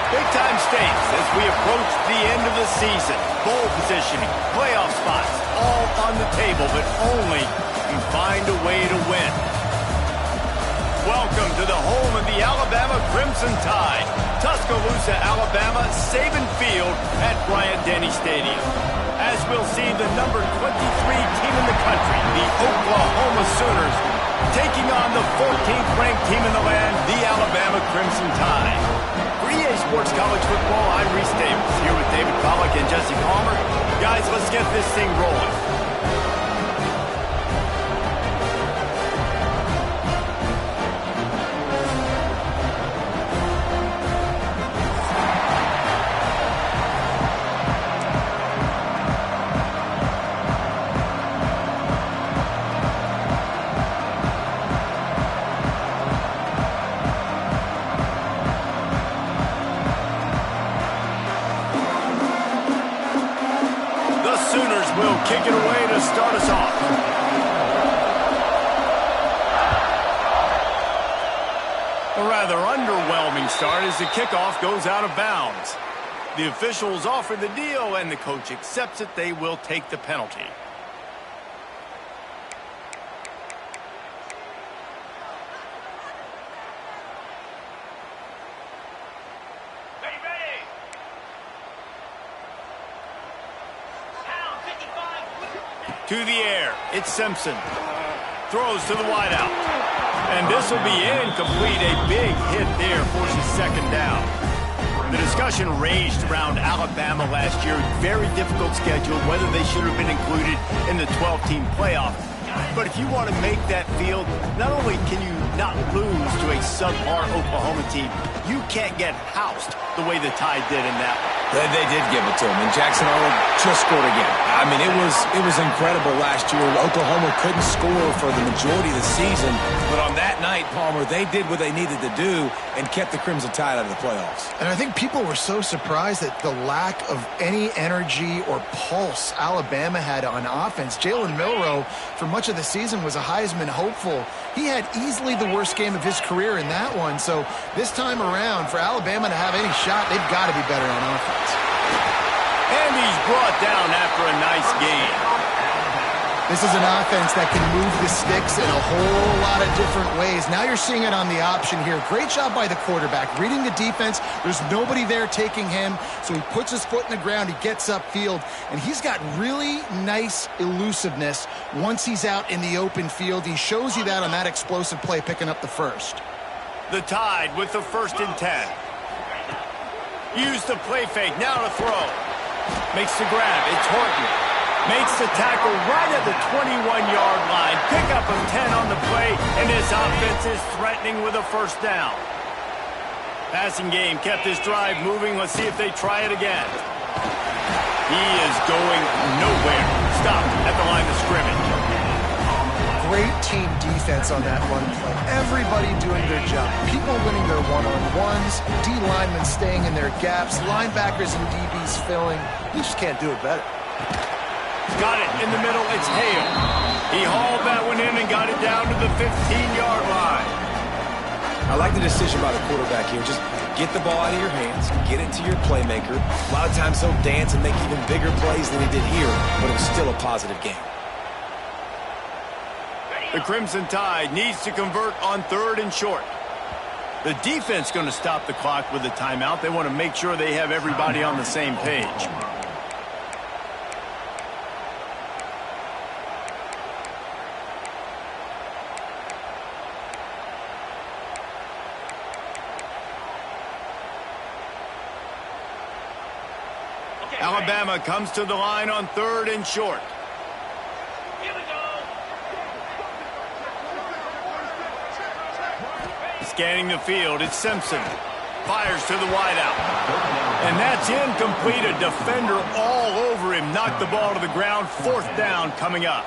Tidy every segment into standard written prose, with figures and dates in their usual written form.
Big-time stakes as we approach the end of the season. Bowl positioning, playoff spots, all on the table, but only you find a way to win. Welcome to the home of the Alabama Crimson Tide. Tuscaloosa, Alabama, Saban Field at Bryant-Denny Stadium. As we'll see the number 23 team in the country, the Oklahoma Sooners, taking on the 14th ranked team in the land, the Alabama Crimson Tide. For EA Sports College Football, I'm Reese Davis, here with David Pollack and Jesse Palmer. Guys, let's get this thing rolling. Will kick it away to start us off. A rather underwhelming start as the kickoff goes out of bounds. The officials offer the deal and the coach accepts it. They will take the penalty. To the air, it's Simpson. Throws to the wideout. And this will be incomplete. A big hit there forces second down. The discussion raged around Alabama last year. Very difficult schedule, whether they should have been included in the 12-team playoff. But if you want to make that field, not only can you not lose to a subpar Oklahoma team, you can't get housed the way the Tide did in that one. They did give it to him, and Jackson Arnold just scored again. I mean, it was incredible last year. Oklahoma couldn't score for the majority of the season, but on that night, Palmer, they did what they needed to do and kept the Crimson Tide out of the playoffs. And I think people were so surprised at the lack of any energy or pulse Alabama had on offense. Jalen Milroe, for much of the season, was a Heisman hopeful. He had easily the worst game of his career in that one, so this time around, for Alabama to have any shot, they've got to be better on offense. And he's brought down after a nice game. This is an offense that can move the sticks in a whole lot of different ways. Now you're seeing it on the option here. Great job by the quarterback. Reading the defense, there's nobody there taking him, so he puts his foot in the ground, he gets upfield, and he's got really nice elusiveness once he's out in the open field. He shows you that on that explosive play, picking up the first. The Tide with the 1st and 10. Use the play fake, now to throw. Makes the grab, it's Horton. Makes the tackle right at the 21-yard line. Pickup of 10 on the play, and this offense is threatening with a first down. Passing game kept this drive moving. Let's see if they try it again. He is going nowhere. Stopped at the line of scrimmage. Great team defense on that run play. Everybody doing their job. People winning their one-on-ones, D linemen staying in their gaps, linebackers and DBs filling. You just can't do it better. Got it in the middle. It's Hale. He hauled that one in and got it down to the 15-yard line. I like the decision by the quarterback here. Just get the ball out of your hands, get it to your playmaker. A lot of times he'll dance and make even bigger plays than he did here, but it was still a positive game. The Crimson Tide needs to convert on 3rd and short. The defense going to stop the clock with a timeout. They want to make sure they have everybody on the same page. Alabama comes to the line on 3rd and short. Scanning the field, it's Simpson. Fires to the wideout. And that's incomplete. A defender all over him. Knocked the ball to the ground. 4th down coming up.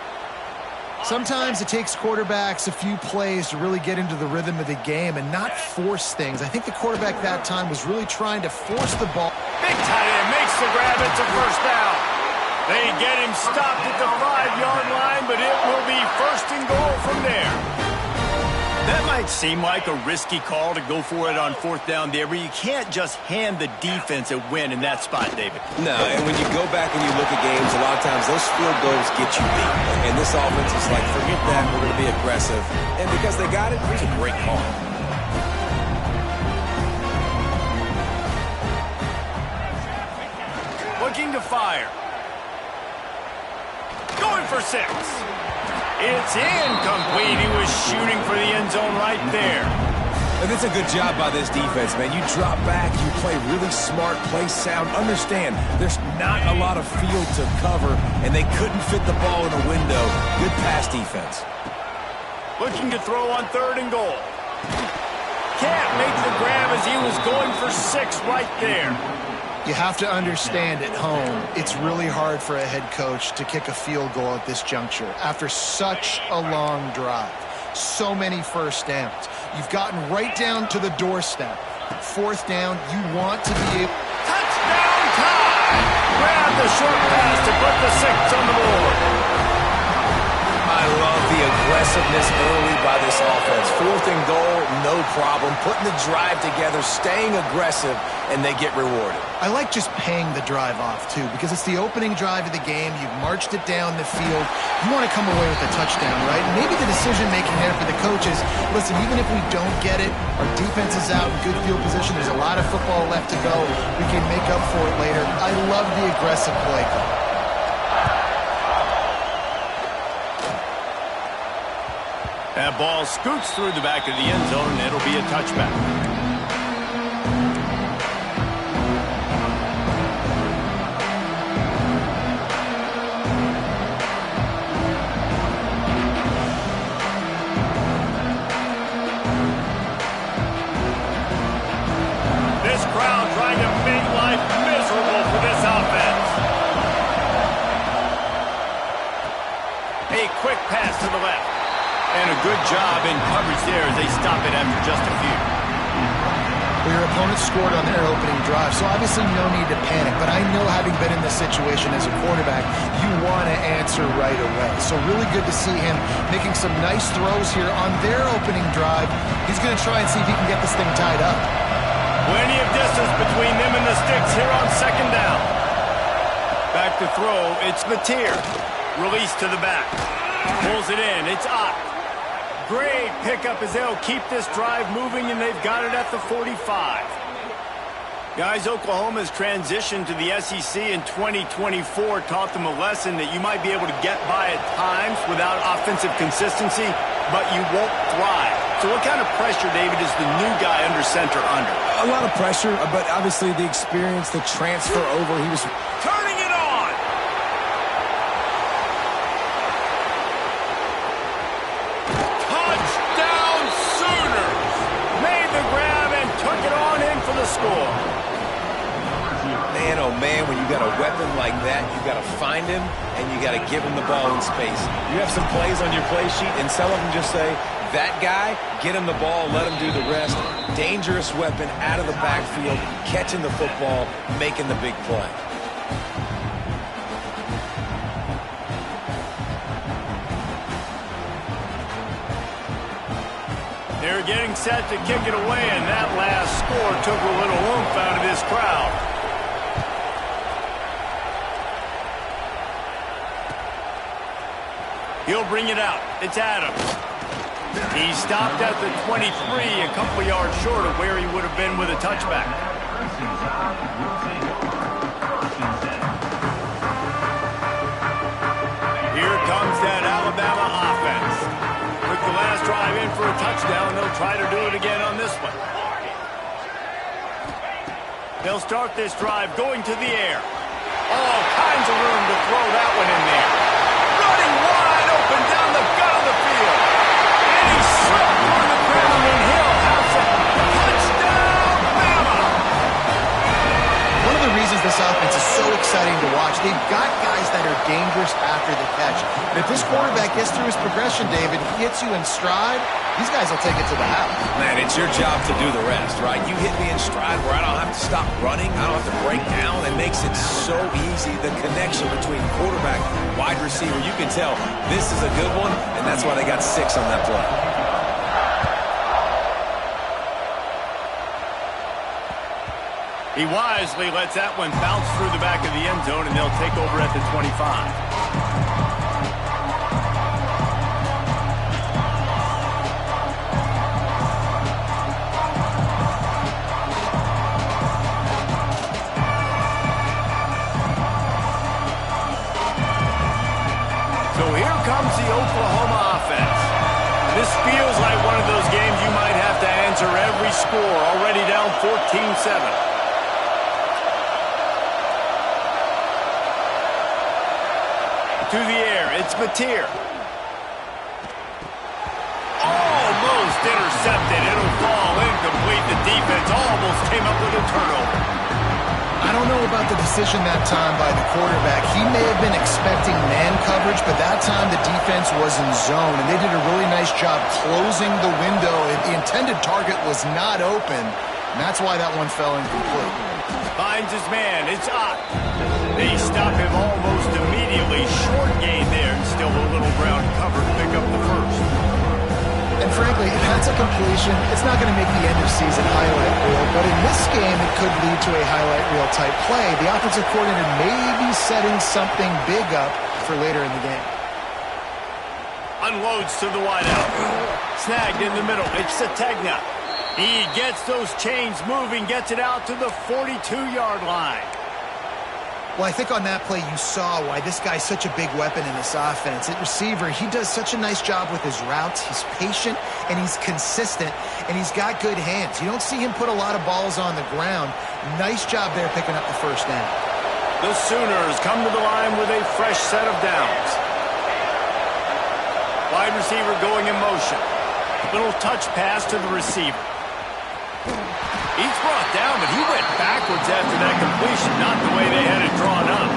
Sometimes it takes quarterbacks a few plays to really get into the rhythm of the game and not force things. I think the quarterback that time was really trying to force the ball. Big tight end makes the grab. It's a first down. They get him stopped at the 5-yard line, but it will be 1st and goal from there. That might seem like a risky call to go for it on fourth down there, but you can't just hand the defense a win in that spot, David. No, and when you go back and you look at games, a lot of times those field goals get you beat. And this offense is like, forget that, we're going to be aggressive. And because they got it, it was a great call. Looking to fire. Going for 6. It's incomplete. He was shooting for the end zone right there. And it's a good job by this defense, man. You drop back, you play really smart, play sound. Understand, there's not a lot of field to cover, and they couldn't fit the ball in a window. Good pass defense. Looking to throw on 3rd and goal. Can't make the grab as he was going for 6 right there. You have to understand at home, it's really hard for a head coach to kick a field goal at this juncture after such a long drive. So many first downs. You've gotten right down to the doorstep. 4th down, you want to be able... Touchdown time! Grab the short pass to put the 6 on the board. I love the aggressiveness early by this offense. 4th and goal, no problem. Putting the drive together, staying aggressive, and they get rewarded. I like just paying the drive off, too, because it's the opening drive of the game. You've marched it down the field. You want to come away with a touchdown, right? And maybe the decision-making there for the coaches, listen, even if we don't get it, our defense is out in good field position. There's a lot of football left to go. We can make up for it later. I love the aggressive play call. That ball scoots through the back of the end zone, and it'll be a touchback. This crowd trying to make life miserable for this offense. A quick pass to the left. And a good job in coverage there as they stop it after just a few. Well, your opponent scored on their opening drive, so obviously no need to panic. But I know, having been in this situation as a quarterback, you want to answer right away. So really good to see him making some nice throws here on their opening drive. He's going to try and see if he can get this thing tied up. Plenty of distance between them and the sticks here on 2nd down. Back to throw, it's Mateer. Release to the back. Pulls it in, it's up. Great pickup as they'll keep this drive moving, and they've got it at the 45. Guys, Oklahoma's transition to the SEC in 2024 taught them a lesson that you might be able to get by at times without offensive consistency, but you won't thrive. So what kind of pressure, David, is the new guy under center under? A lot of pressure, but obviously the experience, the transfer over, he was... Turning it on! Touchdown Sooners! Made the grab and took it on in for the score. Man, oh man, when you got a weapon like that, you got to find him and you got to give him the ball in space. You have some plays on your play sheet, and some of them just say, that guy, get him the ball, let him do the rest. Dangerous weapon out of the backfield, catching the football, making the big play. They're getting set to kick it away, and that last score took a little oomph out of this crowd. He'll bring it out. It's Adams. He stopped at the 23, a couple yards short of where he would have been with a touchback. Here comes that Alabama offense. With the last drive in for a touchdown, they'll try to do it again on this one. They'll start this drive going to the air. All kinds of room to throw that one in there. Running wide open down the gut of the field. And he slipped through the ground, and Hill has it. Touchdown, Bama! One of the reasons this offense is so exciting to watch, they've got guys that are dangerous after the catch. And if this quarterback gets through his progression, David, he hits you in stride, these guys will take it to the house. Man, it's your job to do the rest, right? You hit me in stride where I don't have to stop running. I don't have to break down. It makes it so easy. The connection between quarterback, wide receiver, you can tell this is a good one, and that's why they got 6 on that play. He wisely lets that one bounce through the back of the end zone, and they'll take over at the 25. So here comes the Oklahoma offense. This feels like one of those games you might have to answer every score, already down 14-7. To the air, it's Mateer. Almost intercepted. It'll fall incomplete. The defense almost came up with a turnover. I don't know about the decision that time by the quarterback. He may have been expecting man coverage, but that time the defense was in zone, and they did a really nice job closing the window. The intended target was not open, and that's why that one fell incomplete. Finds his man. It's Ott. They stop him almost immediately. Short gain there, and still a little ground cover to pick up the first. And frankly, if that's a completion, it's not going to make the end of season highlight reel. But in this game, it could lead to a highlight reel type play. The offensive coordinator may be setting something big up for later in the game. Unloads to the wideout. Snagged in the middle. It's Sategna. He gets those chains moving, gets it out to the 42-yard line. Well, I think on that play you saw why this guy's such a big weapon in this offense. At receiver, he does such a nice job with his routes. He's patient, and he's consistent, and he's got good hands. You don't see him put a lot of balls on the ground. Nice job there picking up the first down. The Sooners come to the line with a fresh set of downs. Wide receiver going in motion. Little touch pass to the receiver. He's brought down, but he went backwards after that completion, not the way they had it drawn up.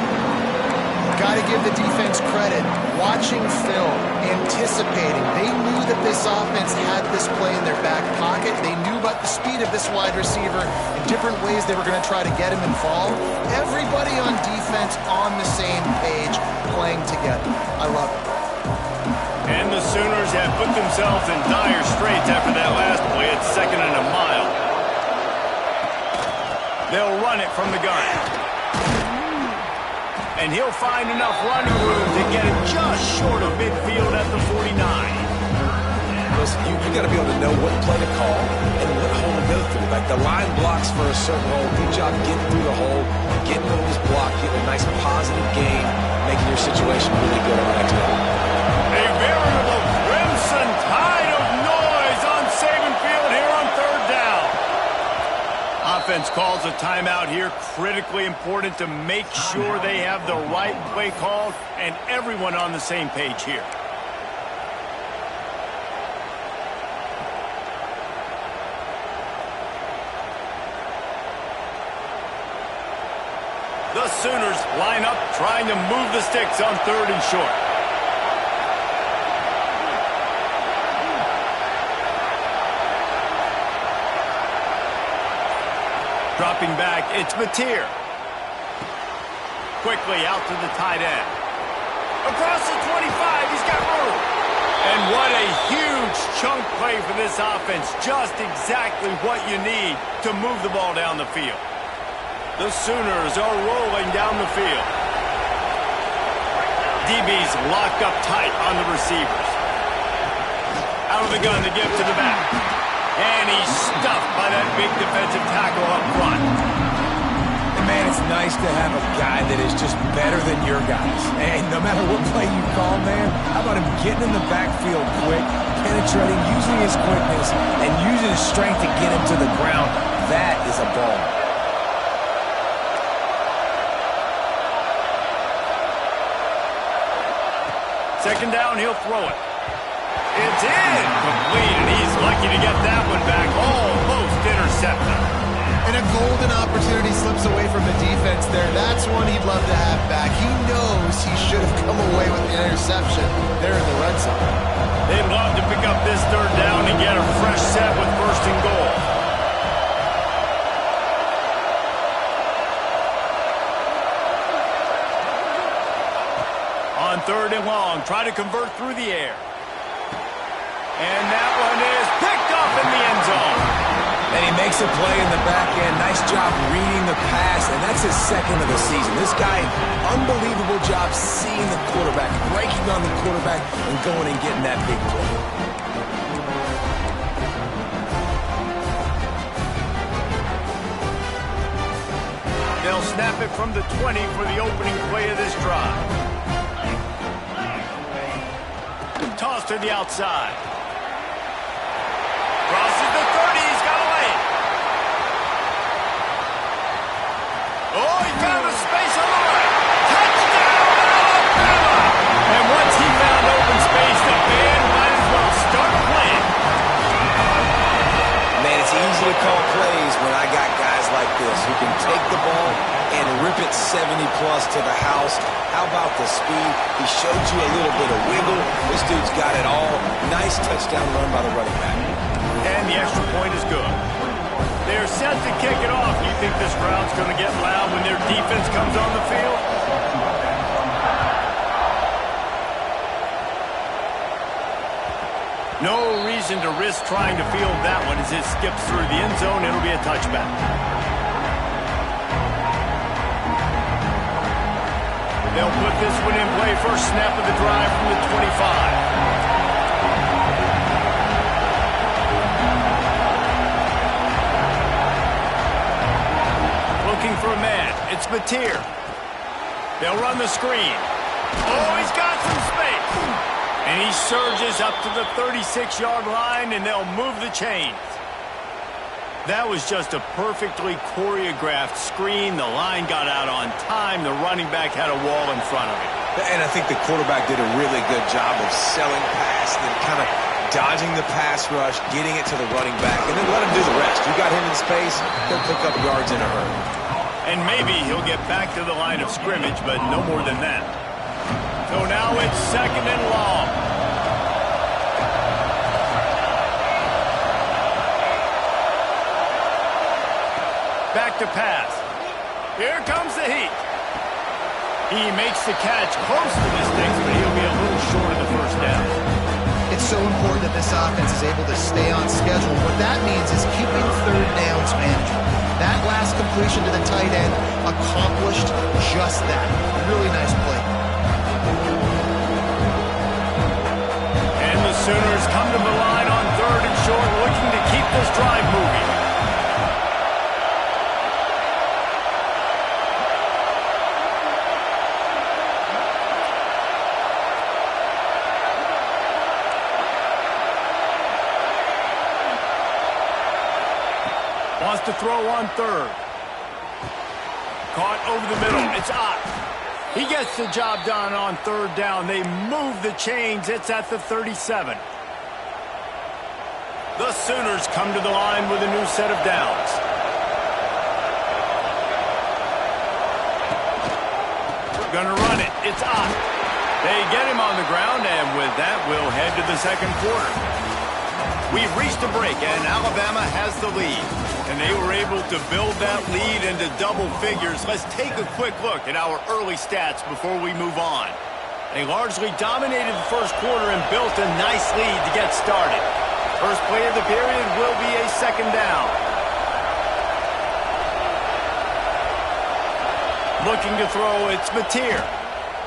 Got to give the defense credit. Watching film, anticipating. They knew that this offense had this play in their back pocket. They knew about the speed of this wide receiver and different ways they were going to try to get him involved. Everybody on defense on the same page, playing together. I love it. And the Sooners have put themselves in dire straits after that last play. It's 2nd and a mile. They'll run it from the gun. And he'll find enough running room to get it just short of midfield at the 49. Listen, you got to be able to know what play to call and what hole to go through. Like the line blocks for a certain hole. Good job getting through the hole, getting over this block, getting a nice positive gain, making your situation really good on the next one. A veritable crimson tide of noise on Saban Field here on 3rd down. Offense calls a timeout here. Critically important to make sure they have the right play called and everyone on the same page here. The Sooners line up trying to move the sticks on 3rd and short. Dropping back, it's Mateer. Quickly out to the tight end. Across the 25, he's got room. And what a huge chunk play for this offense. Just exactly what you need to move the ball down the field. The Sooners are rolling down the field. DB's locked up tight on the receivers. Out of the gun to give to the back. And he's stuffed by that big defensive tackle up front. And man, it's nice to have a guy that is just better than your guys. And no matter what play you call, man, how about him getting in the backfield quick, penetrating, using his quickness, and using his strength to get him to the ground. That is a ball. Second down, he'll throw it. It's incomplete, and he's lucky to get that one back. Almost intercepted. And a golden opportunity slips away from the defense there. That's one he'd love to have back. He knows he should have come away with the interception there in the red zone. They'd love to pick up this 3rd down and get a fresh set with 1st and goal. On 3rd and long, try to convert through the air. And that one is picked up in the end zone. And he makes a play in the back end. Nice job reading the pass, and that's his second of the season. This guy, unbelievable job seeing the quarterback, breaking on the quarterback, and going and getting that big play. They'll snap it from the 20 for the opening play of this drive. Toss to the outside. Crosses the 30. He's got a lane. Oh, he found a space on the right. Touchdown, Alabama! And once he found open space, the band might as well start playing. Man, it's easy to call plays when I got guys like this who can take the ball and rip it 70-plus to the house. How about the speed? He showed you a little bit of wiggle. This dude's got it all. Nice touchdown run by the running back. And the extra point is good. They're set to kick it off. You think this crowd's going to get loud when their defense comes on the field? No reason to risk trying to field that one as it skips through the end zone. It'll be a touchback. They'll put this one in play. First snap of the drive from the 25. Looking for a man. It's Mateer. They'll run the screen. Oh, he's got some space. And he surges up to the 36-yard line, and they'll move the chains. That was just a perfectly choreographed screen. The line got out on time. The running back had a wall in front of him. And I think the quarterback did a really good job of selling pass, then kind of dodging the pass rush, getting it to the running back, and then let him do the rest. You got him in space, he'll pick up yards in a hurry. And maybe he'll get back to the line of scrimmage, but no more than that. So now it's second and long. Back to pass. Here comes the heat. He makes the catch close to the sticks, but he'll be a little short of the first down. It's so important that this offense is able to stay on schedule. What that means is keeping third downs manageable. That last completion to the tight end accomplished just that. Really nice play. And the Sooners come to the line on third and short, looking to keep this drive moving. Wants to throw on third. Caught over the middle. It's Ott. He gets the job done on third down. They move the chains. It's at the 37. The Sooners come to the line with a new set of downs. Gonna run it. It's Ott. They get him on the ground, and with that, we'll head to the second quarter. We've reached a break, and Alabama has the lead. And they were able to build that lead into double figures. Let's take a quick look at our early stats before we move on. They largely dominated the first quarter and built a nice lead to get started. First play of the period will be a second down. Looking to throw, it's Mateer.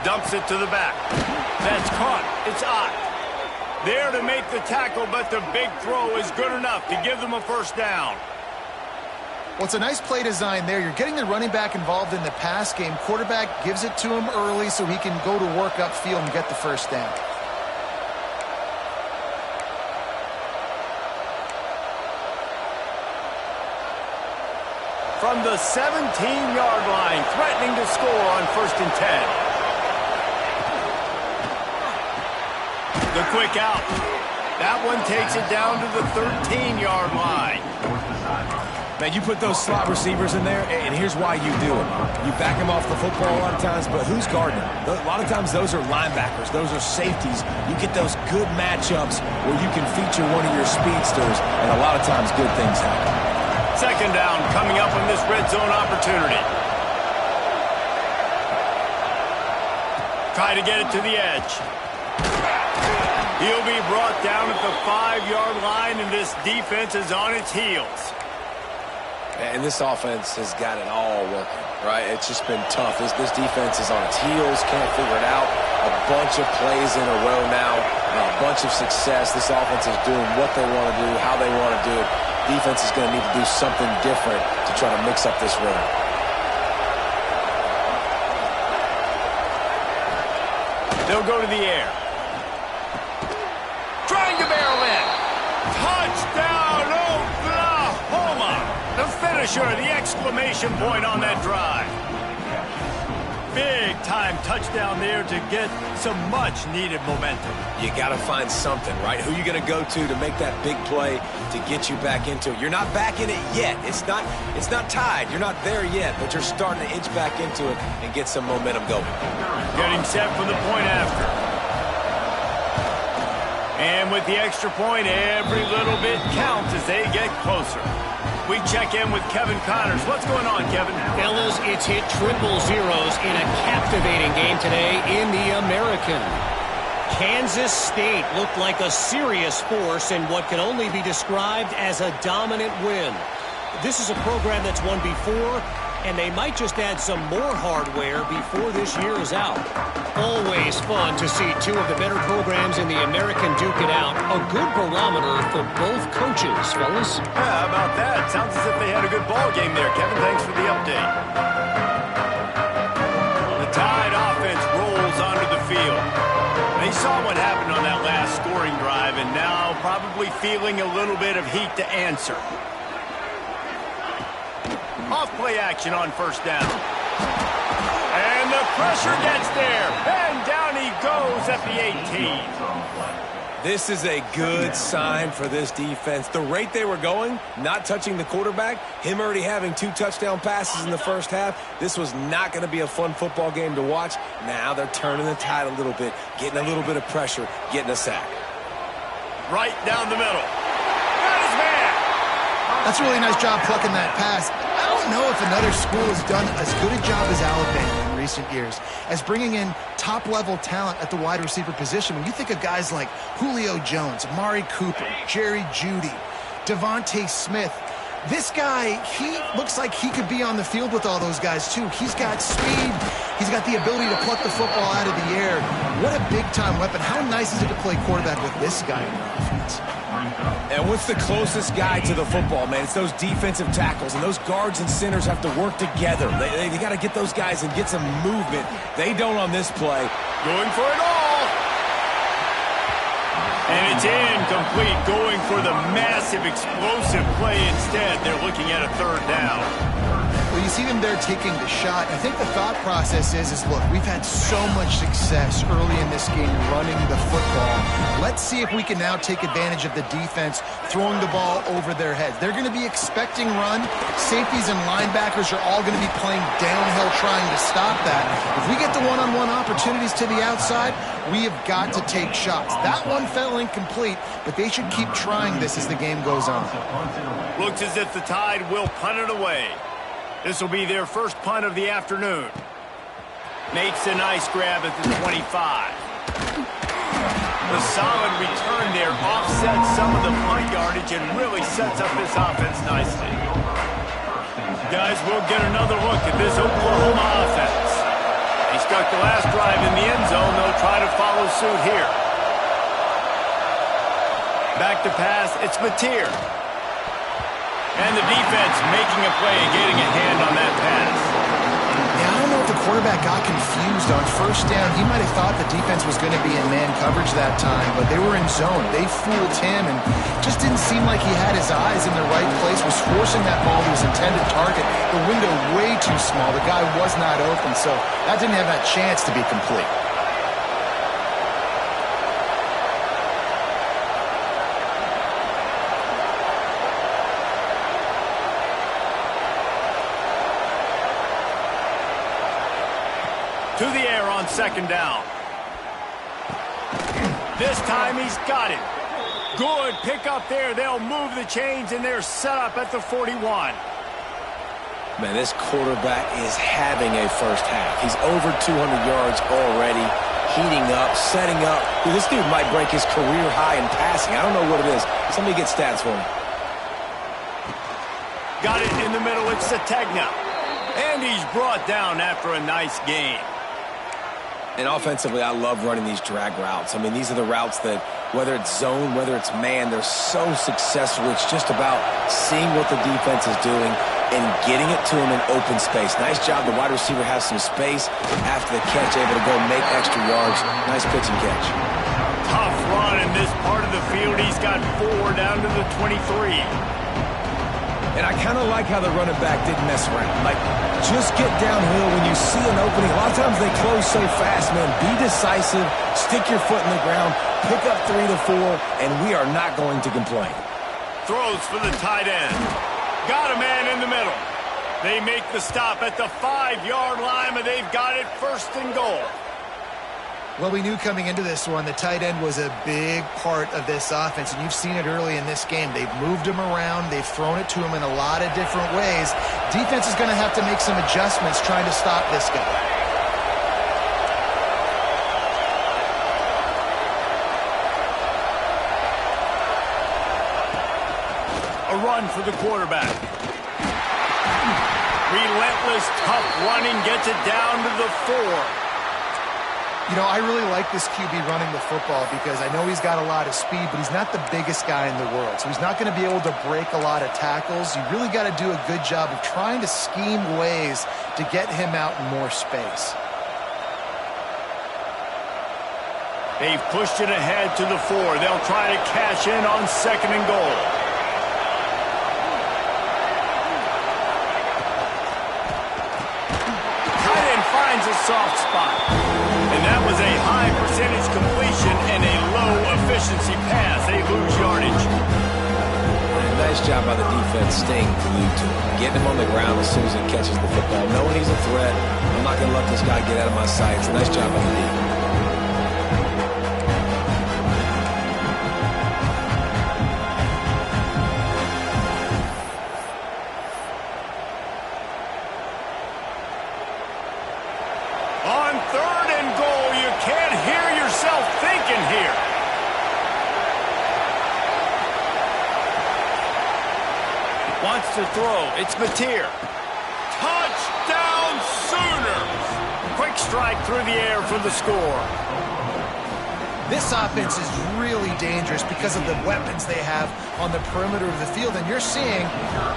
Dumps it to the back. That's caught. It's Ott. There to make the tackle, but the big throw is good enough to give them a first down. Well, it's a nice play design there. You're getting the running back involved in the pass game. Quarterback gives it to him early so he can go to work upfield and get the first down. From the 17-yard line, threatening to score on 1st and 10. The quick out. That one takes it down to the 13-yard line. Man, you put those slot receivers in there, and here's why you do it. You back them off the football a lot of times, but who's guarding them? A lot of times those are linebackers. Those are safeties. You get those good matchups where you can feature one of your speedsters, and a lot of times good things happen. Second down coming up on this red zone opportunity. Try to get it to the edge. He'll be brought down at the 5-yard line, and this defense is on its heels. And this offense has got it all working, right? It's just been tough. This defense is on its heels, can't figure it out. A bunch of plays in a row now, a bunch of success. This offense is doing what they want to do, how they want to do it. Defense is going to need to do something different to try to mix up this rhythm. They'll go to the air. Trying to barrel in. Touchdown, Oklahoma! The finisher, the exclamation point on that drive. Big-time touchdown there to get some much-needed momentum. You got to find something, right? Who you going to go to make that big play to get you back into it? You're not back in it yet. It's not tied. You're not there yet, but you're starting to inch back into it and get some momentum going. Getting set for the point after. And with the extra point, every little bit counts as they get closer. We check in with Kevin Connors. What's going on, Kevin? Fellas, it's hit triple zeros in a captivating game today in the American. Kansas State looked like a serious force in what can only be described as a dominant win. This is a program that's won before, and they might just add some more hardware before this year is out. Always fun to see two of the better programs in the American duke it out. A good barometer for both coaches, fellas. Yeah, how about that? Sounds as if they had a good ball game there, Kevin. Thanks for the update. The Tide offense rolls onto the field. They saw what happened on that last scoring drive, and now probably feeling a little bit of heat to answer. Off-play action on first down. And the pressure gets there. And down he goes at the 18. This is a good sign for this defense. The rate they were going, not touching the quarterback, him already having 2 touchdown passes in the first half, this was not going to be a fun football game to watch. Now they're turning the tide a little bit, getting a little bit of pressure, getting a sack. Right down the middle. Got his man. That's a really nice job plucking that pass. I don't know if another school has done as good a job as Alabama in recent years as bringing in top-level talent at the wide receiver position. When you think of guys like Julio Jones, Amari Cooper, Jerry Jeudy, Devontae Smith, this guy, he looks like he could be on the field with all those guys, too. He's got speed. He's got the ability to pluck the football out of the air. What a big-time weapon. How nice is it to play quarterback with this guy in the offense? And what's the closest guy to the football, man? It's those defensive tackles, and those guards and centers have to work together. They got to get those guys and get some movement. They don't on this play. Going for it all. And it's incomplete, going for the massive, explosive play instead. They're looking at a third down. Well, you see them there taking the shot. I think the thought process is look, we've had so much success early in this game running the football. Let's see if we can now take advantage of the defense throwing the ball over their heads. They're going to be expecting run. Safeties and linebackers are all going to be playing downhill trying to stop that. If we get the one-on-one opportunities to the outside, we have got to take shots. That one fell incomplete, but they should keep trying this as the game goes on. Looks as if the Tide will punt it away. This will be their first punt of the afternoon. Makes a nice grab at the 25. The solid return there offsets some of the punt yardage and really sets up this offense nicely. Guys, we'll get another look at this Oklahoma offense. They stuck the last drive in the end zone. They'll try to follow suit here. Back to pass, it's Mateer. And the defense making a play and getting a hand on that pass. Yeah, I don't know if the quarterback got confused on first down. He might have thought the defense was going to be in man coverage that time, but they were in zone. They fooled him and just didn't seem like he had his eyes in the right place, was forcing that ball to his intended target. The window way too small. The guy was not open, so that didn't have that chance to be complete. To the air on second down. This time he's got it. Good pick up there. They'll move the chains, and they're set up at the 41. Man, this quarterback is having a first half. He's over 200 yards already, heating up, setting up. Dude, this dude might break his career high in passing. I don't know what it is. Somebody get stats for me. Got it in the middle. It's Sategna. And he's brought down after a nice gain. And offensively, I love running these drag routes. I mean, these are the routes that, whether it's zone, whether it's man, they're so successful. It's just about seeing what the defense is doing and getting it to him in open space. Nice job. The wide receiver has some space after the catch, able to go make extra yards. Nice pitch and catch. Tough run in this part of the field. He's got 4 down to the 23. And I kind of like how the running back didn't mess around. Like, just get downhill when you see an opening. A lot of times they close so fast, man. Be decisive, stick your foot in the ground, pick up 3 to 4, and we are not going to complain. Throws for the tight end. Got a man in the middle. They make the stop at the 5-yard line, but they've got it 1st and goal. Well, we knew coming into this one the tight end was a big part of this offense, and you've seen it early in this game. They've moved him around. They've thrown it to him in a lot of different ways. Defense is going to have to make some adjustments trying to stop this guy. A run for the quarterback. Relentless, tough running, gets it down to the 4. You know, I really like this QB running the football because I know he's got a lot of speed, but he's not the biggest guy in the world. So he's not going to be able to break a lot of tackles. You really got to do a good job of trying to scheme ways to get him out in more space. They've pushed it ahead to the 4. They'll try to cash in on 2nd and goal. Tight end finds a soft spot. And that was a high percentage completion and a low efficiency pass. They lose yardage. Nice job by the defense staying glued to him. Getting him on the ground as soon as he catches the football. Knowing he's a threat. I'm not going to let this guy get out of my sights. Nice job by the defense. On 3rd and goal, you can't hear yourself thinking here. Wants to throw. It's Mateer. Touchdown Sooners! Quick strike through the air for the score. This offense is really dangerous because of the weapons they have on the perimeter of the field. And you're seeing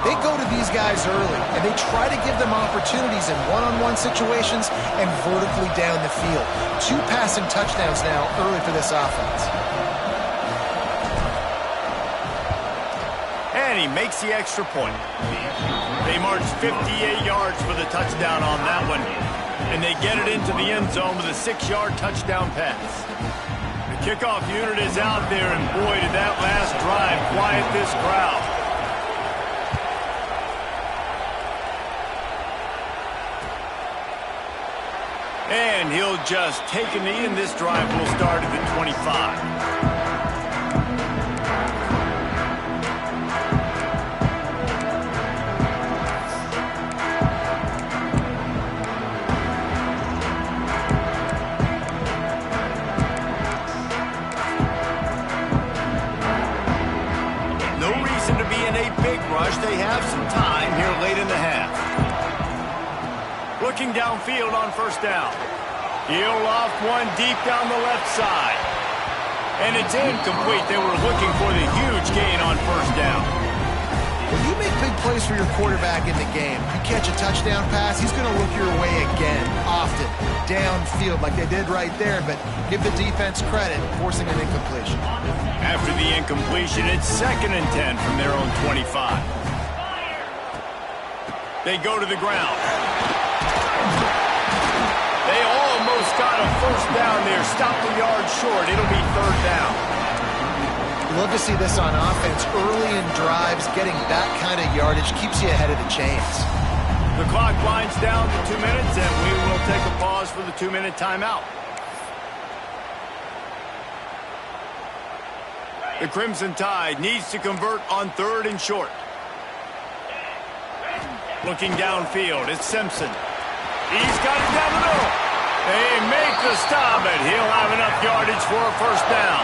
they go to these guys early, and they try to give them opportunities in one-on-one situations and vertically down the field. 2 passing touchdowns now early for this offense. And he makes the extra point. They march 58 yards for the touchdown on that one. And they get it into the end zone with a 6-yard touchdown pass. Kickoff unit is out there, and boy, did that last drive quiet this crowd. And he'll just take a knee, and this drive will start at the 25. They have some time here late in the half. Looking downfield on 1st down. He'll off one deep down the left side. And it's incomplete. They were looking for the huge gain on 1st down. When you make big plays for your quarterback in the game, you catch a touchdown pass, he's going to look your way again, often, downfield like they did right there, but give the defense credit, forcing an incompletion. After the incompletion, it's 2nd and 10 from their own 25. They go to the ground. They almost got a 1st down there. Stop the yard short. It'll be 3rd down. Love to see this on offense. Early in drives, getting that kind of yardage keeps you ahead of the chains. The clock winds down to 2 minutes, and we will take a pause for the 2-minute timeout. The Crimson Tide needs to convert on 3rd and short. Looking downfield, it's Simpson. He's got it down the middle. They make the stop, and he'll have enough yardage for a 1st down.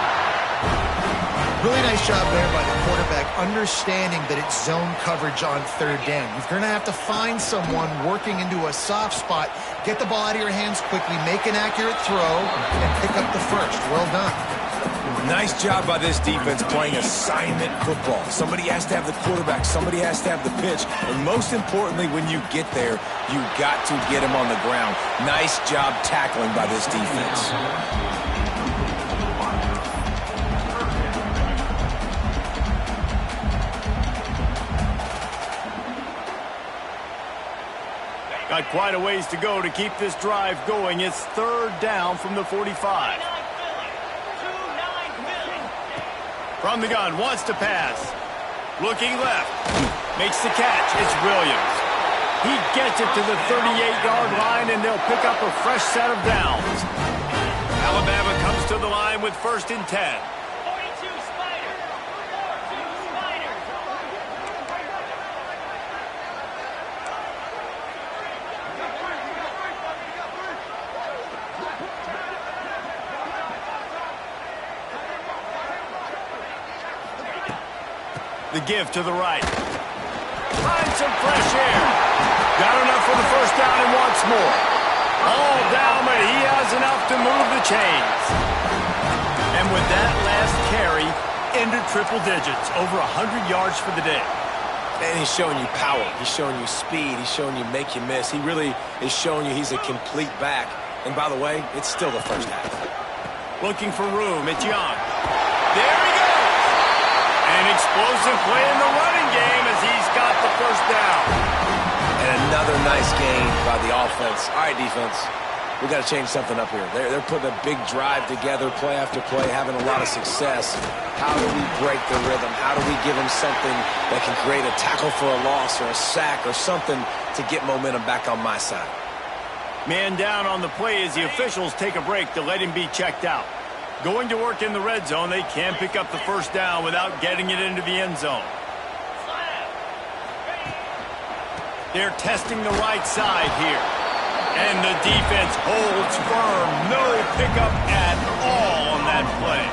Really nice job there by the quarterback, understanding that it's zone coverage on third down. You're going to have to find someone working into a soft spot, get the ball out of your hands quickly, make an accurate throw, and pick up the first. Well done. Nice job by this defense playing assignment football. Somebody has to have the quarterback. Somebody has to have the pitch. And most importantly, when you get there, you got to get him on the ground. Nice job tackling by this defense. Got quite a ways to go to keep this drive going. It's third down from the 45. From the gun, wants to pass. Looking left. Makes the catch. It's Williams. He gets it to the 38-yard line, and they'll pick up a fresh set of downs. Alabama comes to the line with 1st and 10. The give to the right. Find some fresh air. Got enough for the first down and wants more. All down, but he has enough to move the chains. And with that last carry, into triple digits, over 100 yards for the day. And he's showing you power. He's showing you speed. He's showing you make you miss. He really is showing you he's a complete back. And by the way, it's still the first half. Looking for room. It's Young. There he goes. An explosive play in the running game as he's got the first down. And another nice gain by the offense. All right, defense, we got to change something up here. They're putting a big drive together, play after play, having a lot of success. How do we break the rhythm? How do we give them something that can create a tackle for a loss or a sack or something to get momentum back on my side? Man down on the play as the officials take a break to let him be checked out. Going to work in the red zone, they can pick up the first down without getting it into the end zone. They're testing the right side here. And the defense holds firm. No pickup at all on that play.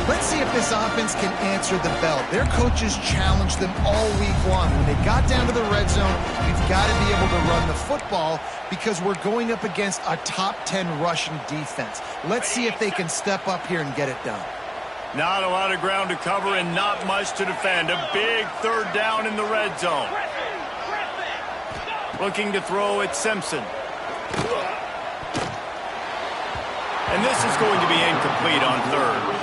Let's see if this offense can answer the bell. Their coaches challenged them all week long. When they got down to the red zone, we've got to be able to run the football because we're going up against a top 10 rushing defense. Let's see if they can step up here and get it done. Not a lot of ground to cover and not much to defend. A big third down in the red zone. Looking to throw at Simpson. And this is going to be incomplete on third.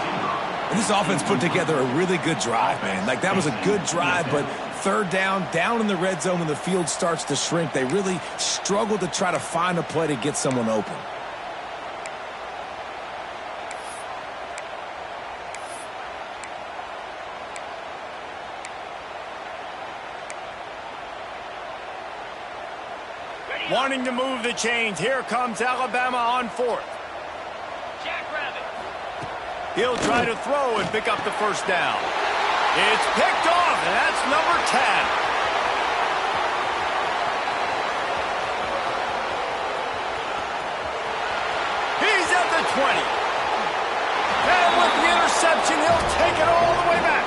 And this offense put together a really good drive, man. Like, that was a good drive, but third down in the red zone when the field starts to shrink, they really struggle to try to find a play to get someone open. Wanting to move the chains. Here comes Alabama on 4th. He'll try to throw and pick up the first down. It's picked off, and that's number 10. He's at the 20. And with the interception, he'll take it all the way back.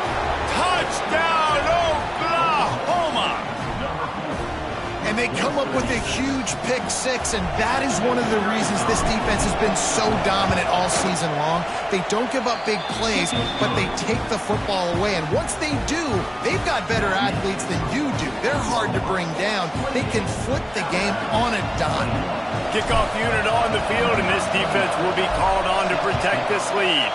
Touchdown, Oklahoma! And they come up with a huge pick six, and that is one of the reasons this defense has been so dominant all season long. They don't give up big plays, but they take the football away. And once they do, they've got better athletes than you do. They're hard to bring down. They can flip the game on a dime. Kickoff unit on the field, and this defense will be called on to protect this lead.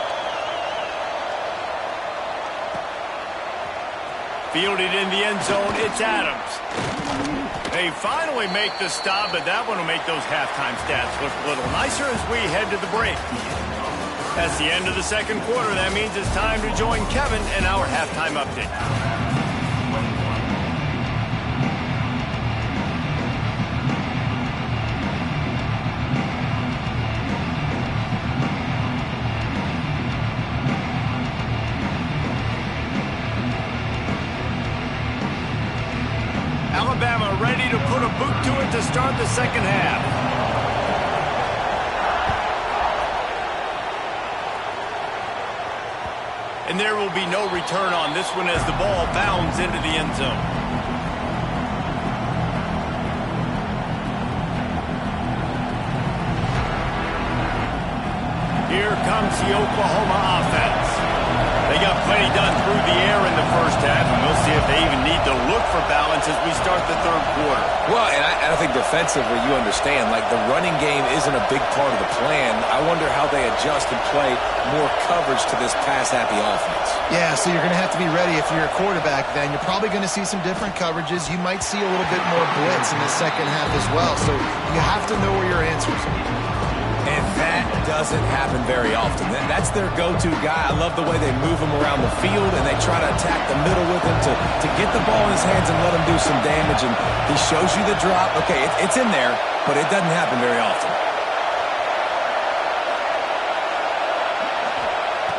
Fielded in the end zone, it's Adams. They finally make the stop, but that one will make those halftime stats look a little nicer as we head to the break. That's the end of the second quarter. That means it's time to join Kevin in our halftime update. Alabama ready to put a boot to it to start the second half. And there will be no return on this one as the ball bounds into the end zone. Here comes the Oklahoma offense. They got plenty done through the air in the first half, and we'll see if they even need to look for balance as we start the third quarter. Well, and I think defensively, you understand, like the running game isn't a big part of the plan. I wonder how they adjust and play more coverage to this pass-happy offense. Yeah, so you're going to have to be ready if you're a quarterback then. You're probably going to see some different coverages. You might see a little bit more blitz in the second half as well. So you have to know where your answers are. And that doesn't happen very often. That's their go-to guy. I love the way they move him around the field, and they try to attack the middle with him to get the ball in his hands and let him do some damage. And he shows you the drop. Okay, it's in there, but it doesn't happen very often.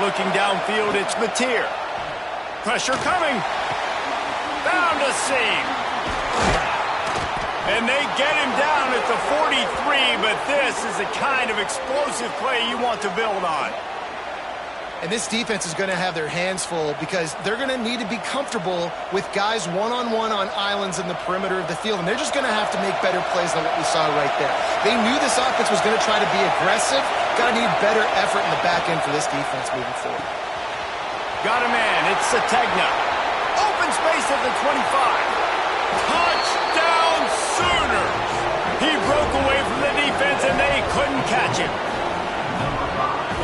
Looking downfield, it's Mateer. Pressure coming. Found a seam. And they get him down at the 43, but this is the kind of explosive play you want to build on. And this defense is going to have their hands full because they're going to need to be comfortable with guys one-on-one on islands in the perimeter of the field, and they're just going to have to make better plays than what we saw right there. They knew this offense was going to try to be aggressive. Got to need better effort in the back end for this defense moving forward. Got a man. It's Sategna. Open space at the 25. Touchdown Sooners! He broke away from the defense and they couldn't catch him.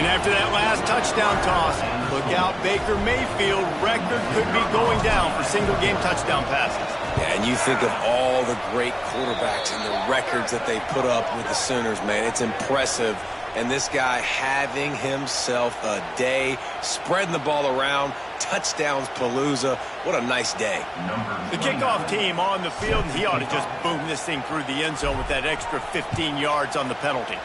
And after that last touchdown toss, look out, Baker Mayfield record could be going down for single-game touchdown passes. Yeah, and you think of all the great quarterbacks and the records that they put up with the Sooners, man. It's impressive. And this guy having himself a day, spreading the ball around, touchdowns palooza. What a nice day. The kickoff team on the field, and he ought to just boom this thing through the end zone with that extra 15 yards on the penalty.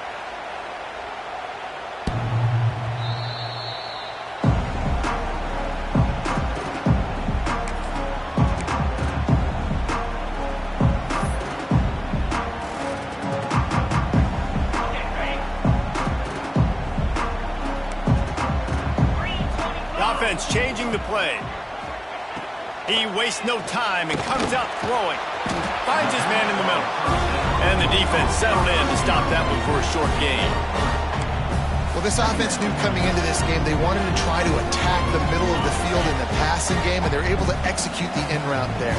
Changing the play. He wastes no time and comes out throwing. Finds his man in the middle. And the defense settled in to stop that one for a short gain. Well, this offense knew coming into this game they wanted to try to attack the middle of the field in the passing game, and they're able to execute the in route there.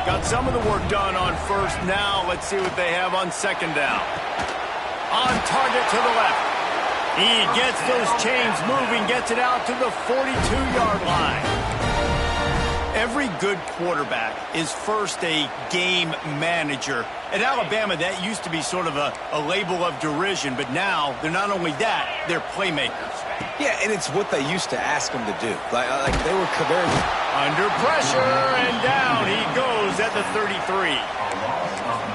Got some of the work done on first. Now let's see what they have on second down. On target to the left. He gets those chains moving, gets it out to the 42-yard line. Every good quarterback is first a game manager. At Alabama, that used to be sort of a label of derision, but now they're not only that, they're playmakers. Yeah, and it's what they used to ask them to do. Like they were very... Under pressure, and down he goes at the 33.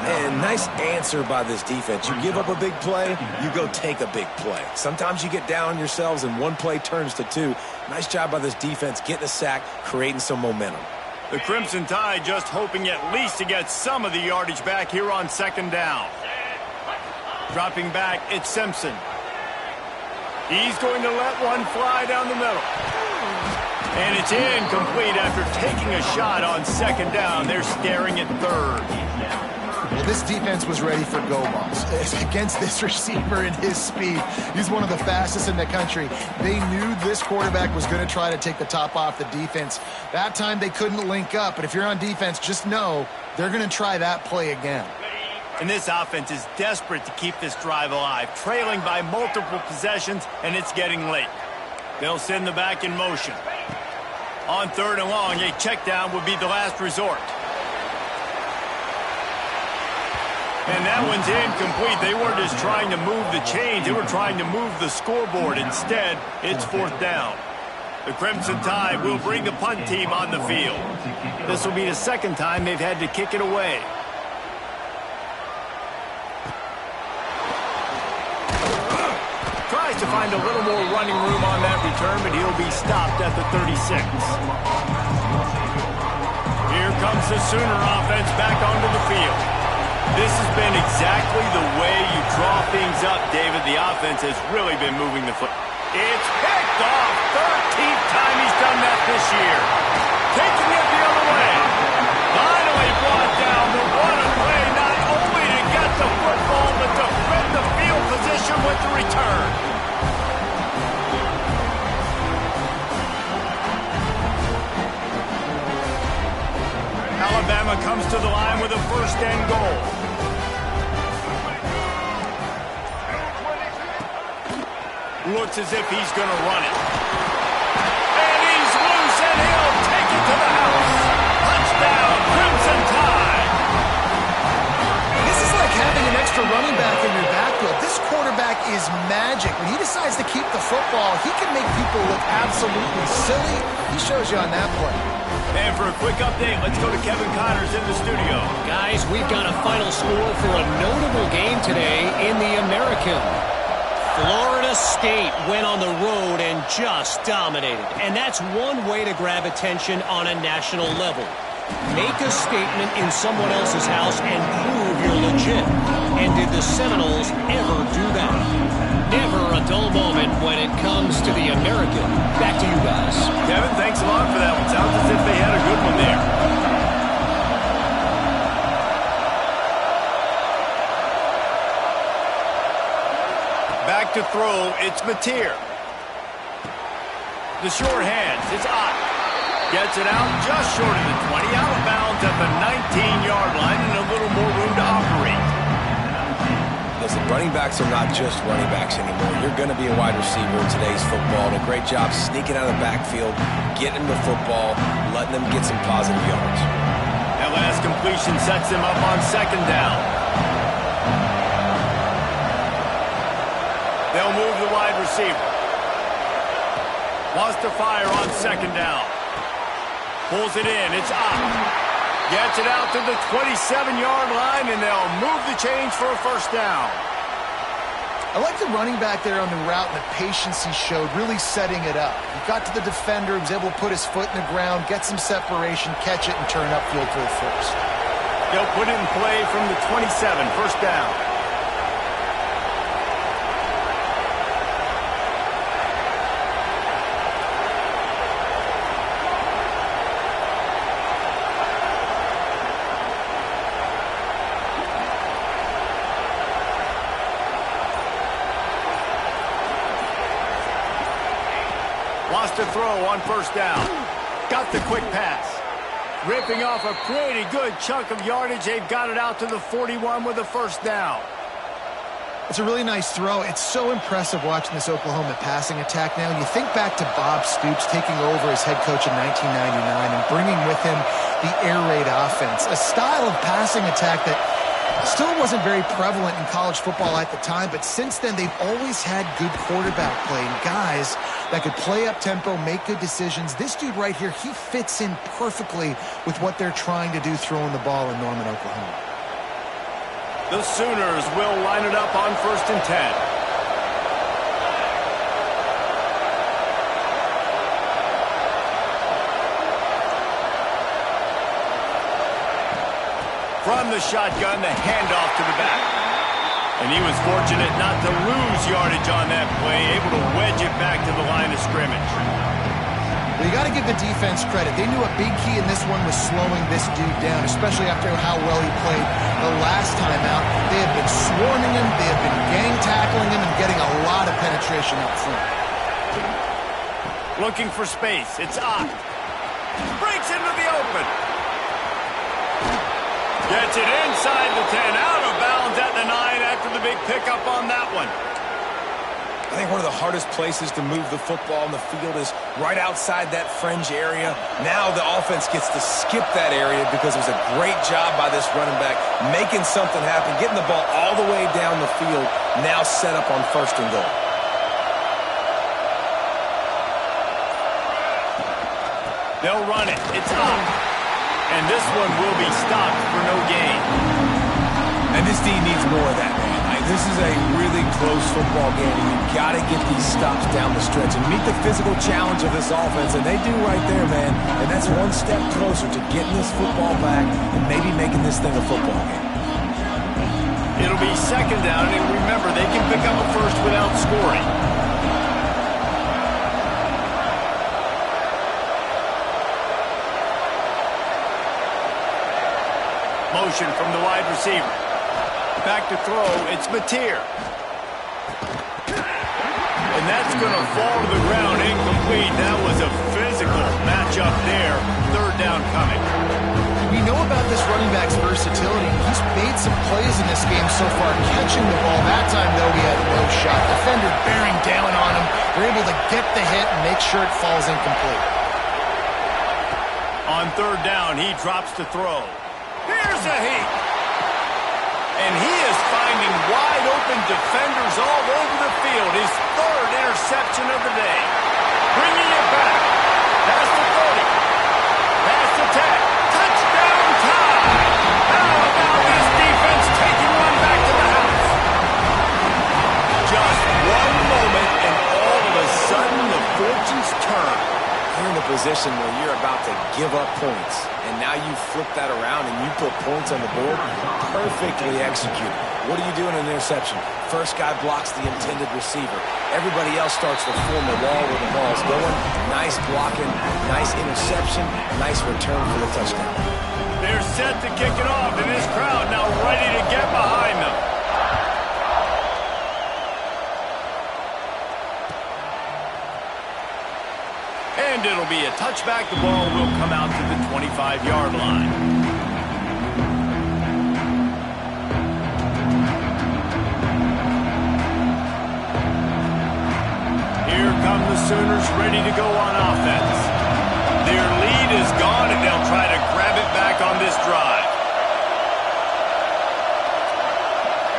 And nice answer by this defense. You give up a big play, you go take a big play. Sometimes you get down on yourselves and one play turns to two. Nice job by this defense getting a sack, creating some momentum. The Crimson Tide just hoping at least to get some of the yardage back here on second down. Dropping back, it's Simpson. He's going to let one fly down the middle. And it's incomplete after taking a shot on second down. They're staring at third. Well, this defense was ready for go balls. Against this receiver and his speed, he's one of the fastest in the country. They knew this quarterback was going to try to take the top off the defense. That time they couldn't link up, but if you're on defense, just know they're going to try that play again. And this offense is desperate to keep this drive alive, trailing by multiple possessions, and it's getting late. They'll send the back in motion. On third and long, a check down would be the last resort. And that one's incomplete. They weren't just trying to move the chains. They were trying to move the scoreboard. Instead, it's fourth down. The Crimson Tide will bring the punt team on the field. This will be the second time they've had to kick it away. Tries to find a little more running room on that return, but he'll be stopped at the 36. Here comes the Sooner offense back onto the field. This has been exactly the way you draw things up, David. The offense has really been moving the foot. It's picked off. 13th time he's done that this year. Taking it the other way. Finally brought down, but what a play, not only to get the football, but to defend the field position with the return. Alabama comes to the line with a first and goal. Looks as if he's going to run it. And he's loose, and he'll take it to the house. Touchdown, Crimson Tide. This is like having an extra running back in your backfield. This quarterback is magic. When he decides to keep the football, he can make people look absolutely silly. He shows you on that play. And for a quick update, let's go to Kevin Connors in the studio. Guys, we've got a final score for a notable game today in the American. Florida State went on the road and just dominated. And that's one way to grab attention on a national level. Make a statement in someone else's house and prove you're legit. And did the Seminoles ever do that? Never a dull moment when it comes to the American. Back to you guys. Kevin, thanks a lot for that one. Sounds as if they had a good one there. Back to throw, it's Mateer. The short hands, it's Ott. Gets it out just short of the 20, out of bounds at the 19-yard line and a little more room to operate. Listen, running backs are not just running backs anymore. You're going to be a wide receiver in today's football. And a great job sneaking out of the backfield, getting the football, letting them get some positive yards. That last completion sets him up on second down. They'll move the wide receiver. Wants to fire on second down. Pulls it in. It's up. Gets it out to the 27-yard line, and they'll move the chains for a first down. I like the running back there on the route and the patience he showed, really setting it up. He got to the defender, was able to put his foot in the ground, get some separation, catch it, and turn upfield for the first. They'll put it in play from the 27, first down. Wants to throw on first down. Got the quick pass. Ripping off a pretty good chunk of yardage. They've got it out to the 41 with a first down. It's a really nice throw. It's so impressive watching this Oklahoma passing attack now. And you think back to Bob Stoops taking over as head coach in 1999 and bringing with him the air raid offense, a style of passing attack that still wasn't very prevalent in college football at the time, but since then they've always had good quarterback play and guys that could play up tempo, make good decisions. This dude right here, he fits in perfectly with what they're trying to do throwing the ball in Norman, Oklahoma. The Sooners will line it up on first and 10. From the shotgun, the handoff to the back. And he was fortunate not to lose yardage on that play, able to wedge it back to the line of scrimmage. Well, you got to give the defense credit. They knew a big key in this one was slowing this dude down, especially after how well he played the last time out. They have been swarming him, they have been gang tackling him, and getting a lot of penetration up front. Looking for space, it's Ott. Breaks into the open. Gets it inside the 10, out of bounds at the 9 after the big pickup on that one. I think one of the hardest places to move the football on the field is right outside that fringe area. Now the offense gets to skip that area because it was a great job by this running back making something happen, getting the ball all the way down the field, now set up on first and goal. They'll run it. It's up. And this one will be stopped for no gain. And this team needs more of that, man. This is a really close football game, and you've got to get these stops down the stretch and meet the physical challenge of this offense, and they do right there, man. And that's one step closer to getting this football back and maybe making this thing a football game. It'll be second down, and remember, they can pick up a first without scoring. motion from the wide receiver. Back to throw, it's Mateer. And that's going to fall to the ground incomplete. That was a physical matchup there. Third down coming. We know about this running back's versatility. He's made some plays in this game so far, catching the ball. That time, though, he had no shot. Defender bearing down on him. They're able to get the hit and make sure it falls incomplete. On third down, he drops to throw. Here's a heat. And he is finding wide-open defenders all over the field. His third interception of the day. Bringing it back. Past the 30. Past the 10. Touchdown time. How about this defense taking one back to the house? Just one moment, and all of a sudden, the fortunes turn. You're in a position where you're about to give up points, and now you flip that around and you put points on the board. Perfectly executed. What do you do in an interception? First guy blocks the intended receiver. Everybody else starts to form a wall where the ball's going. Nice blocking, nice interception, nice return for the touchdown. They're set to kick it off, and this crowd now ready to get behind them. And it'll be a touchback. The ball will come out to the 25-yard line. Here come the Sooners ready to go on offense. Their lead is gone, and they'll try to grab it back on this drive.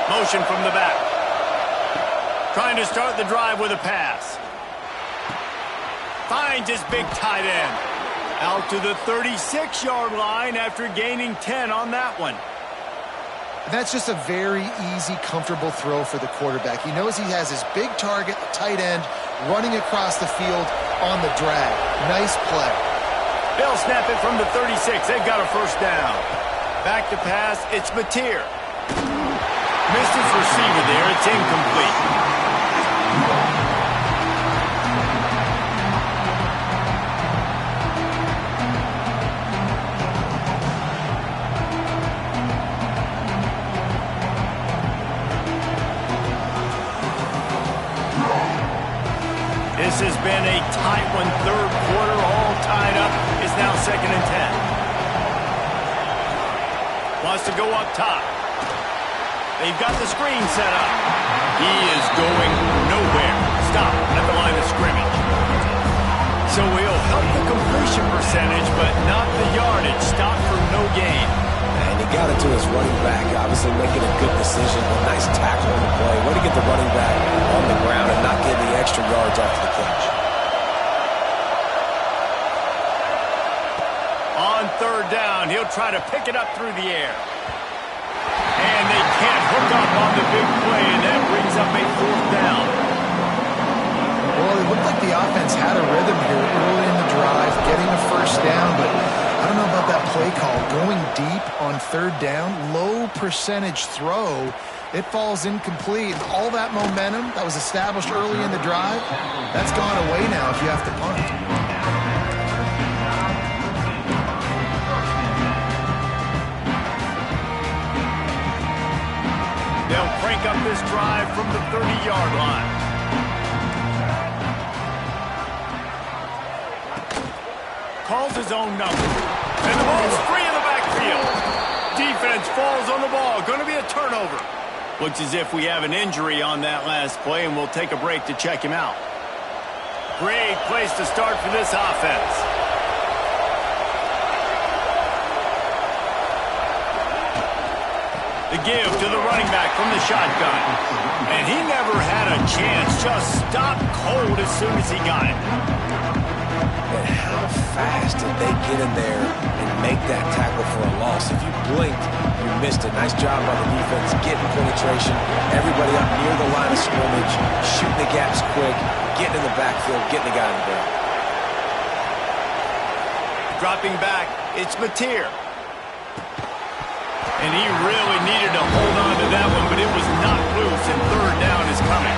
Motion from the back. Trying to start the drive with a pass. Finds his big tight end. Out to the 36-yard line after gaining 10 on that one. That's just a very easy, comfortable throw for the quarterback. He knows he has his big target, the tight end, running across the field on the drag. Nice play. They'll snap it from the 36. They've got a first down. Back to pass, it's Mateer. Missed his receiver there. It's incomplete. This has been a tight one. Third quarter, all tied up. Is now 2nd and 10. Wants to go up top. They've got the screen set up. He is going nowhere. Stop at the line of scrimmage. So he'll help the completion percentage, but not the yardage. Stop for no gain. And he got it to his running back, obviously making a good decision. A nice tackle on the play. Way to get the running back on the ground and not get the extra yards after the catch. On third down, he'll try to pick it up through the air. And they can't hook up on the big play, and that brings up a fourth down. Well, it looked like the offense had a rhythm here early in the drive, getting a first down, but I don't know about that play call. Going deep on third down, low percentage throw, it falls incomplete. All that momentum that was established early in the drive, that's gone away now if you have to punt. They'll crank up this drive from the 30-yard line. Calls his own number. And the ball's free in the backfield. Defense falls on the ball. Going to be a turnover. Looks as if we have an injury on that last play, and we'll take a break to check him out. Great place to start for this offense. The give to the running back from the shotgun. And he never had a chance. Just stopped cold as soon as he got it. And how fast did they get in there and make that tackle for a loss? If you blinked, you missed it. Nice job by the defense, getting penetration. Everybody up near the line of scrimmage, shooting the gaps quick, getting in the backfield, getting the guy in the back. Dropping back, it's Mateer. And he really needed to hold on to that one, but it was not loose, and third down is coming.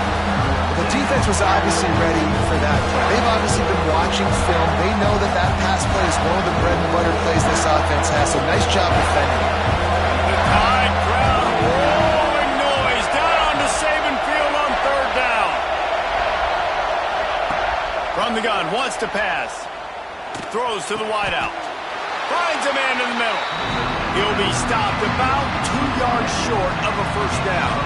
The defense was obviously ready for that play. They've obviously been watching film. They know that that pass play is one of the bread and butter plays this offense has, so nice job defending. The Tide crowd, rolling noise down onto Saban Field on third down. From the gun, wants to pass. Throws to the wideout. Finds a man in the middle. He'll be stopped about 2 yards short of a first down.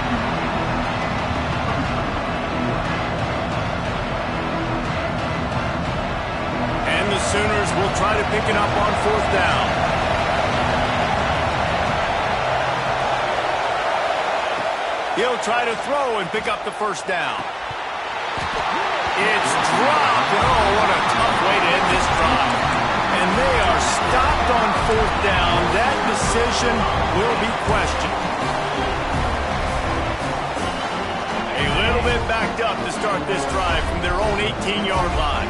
And the Sooners will try to pick it up on fourth down. He'll try to throw and pick up the first down. It's dropped. Oh, what a tough way to end this drive. And they are stopped on fourth down. That decision will be questioned. A little bit backed up to start this drive from their own 18-yard line.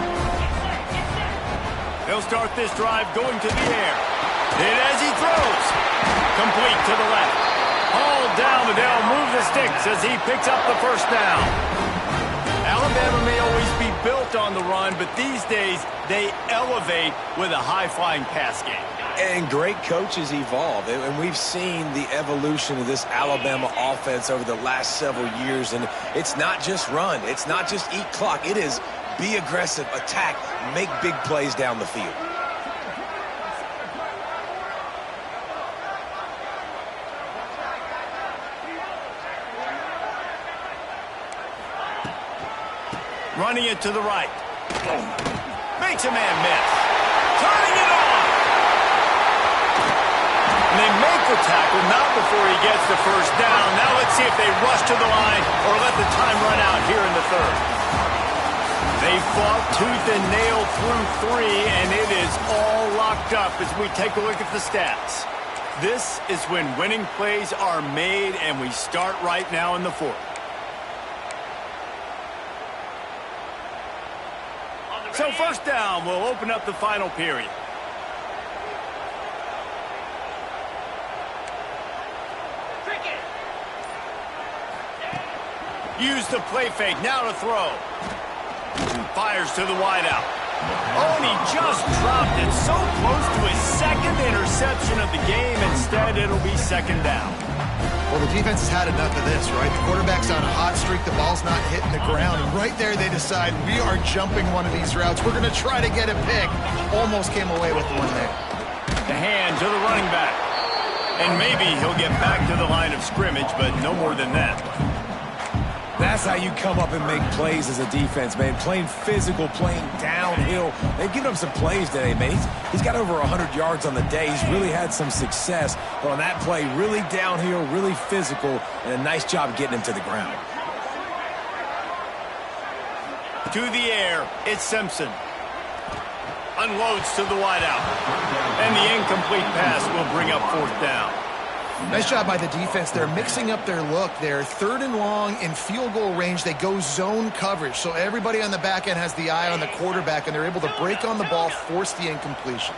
They'll start this drive going to the air. And as he throws, complete to the left. Hauled down, but they'll move the sticks as he picks up the first down. Alabama may always be built on the run, but these days they elevate with a high-flying pass game. And great coaches evolve, and we've seen the evolution of this Alabama offense over the last several years, and it's not just run, it's not just eat clock, it is be aggressive, attack, make big plays down the field. Running it to the right. Makes a man miss. Turning it on. And they make the tackle, not before he gets the first down. Now let's see if they rush to the line or let the time run out here in the third. They fought tooth and nail through 3, and it is all locked up as we take a look at the stats. This is when winning plays are made, and we start right now in the fourth. So first down will open up the final period. Use the play fake, now to throw. Fires to the wideout. Oh, and he just dropped it so close to his second interception of the game. Instead, it'll be second down. Well, the defense has had enough of this, right? The quarterback's on a hot streak. The ball's not hitting the ground. And right there, they decide, we are jumping one of these routes. We're going to try to get a pick. Almost came away with one there. The hand to the running back. And maybe he'll get back to the line of scrimmage, but no more than that. That's how you come up and make plays as a defense, man. Playing physical, playing downhill. They've given him some plays today, man. He's got over 100 yards on the day. He's really had some success. But on that play, really downhill, really physical, and a nice job getting him to the ground. To the air, it's Simpson. Unloads to the wideout. And the incomplete pass will bring up fourth down. Nice job by the defense. They're mixing up their look. They're third and long in field goal range. They go zone coverage. So everybody on the back end has the eye on the quarterback, and they're able to break on the ball, force the incompletion.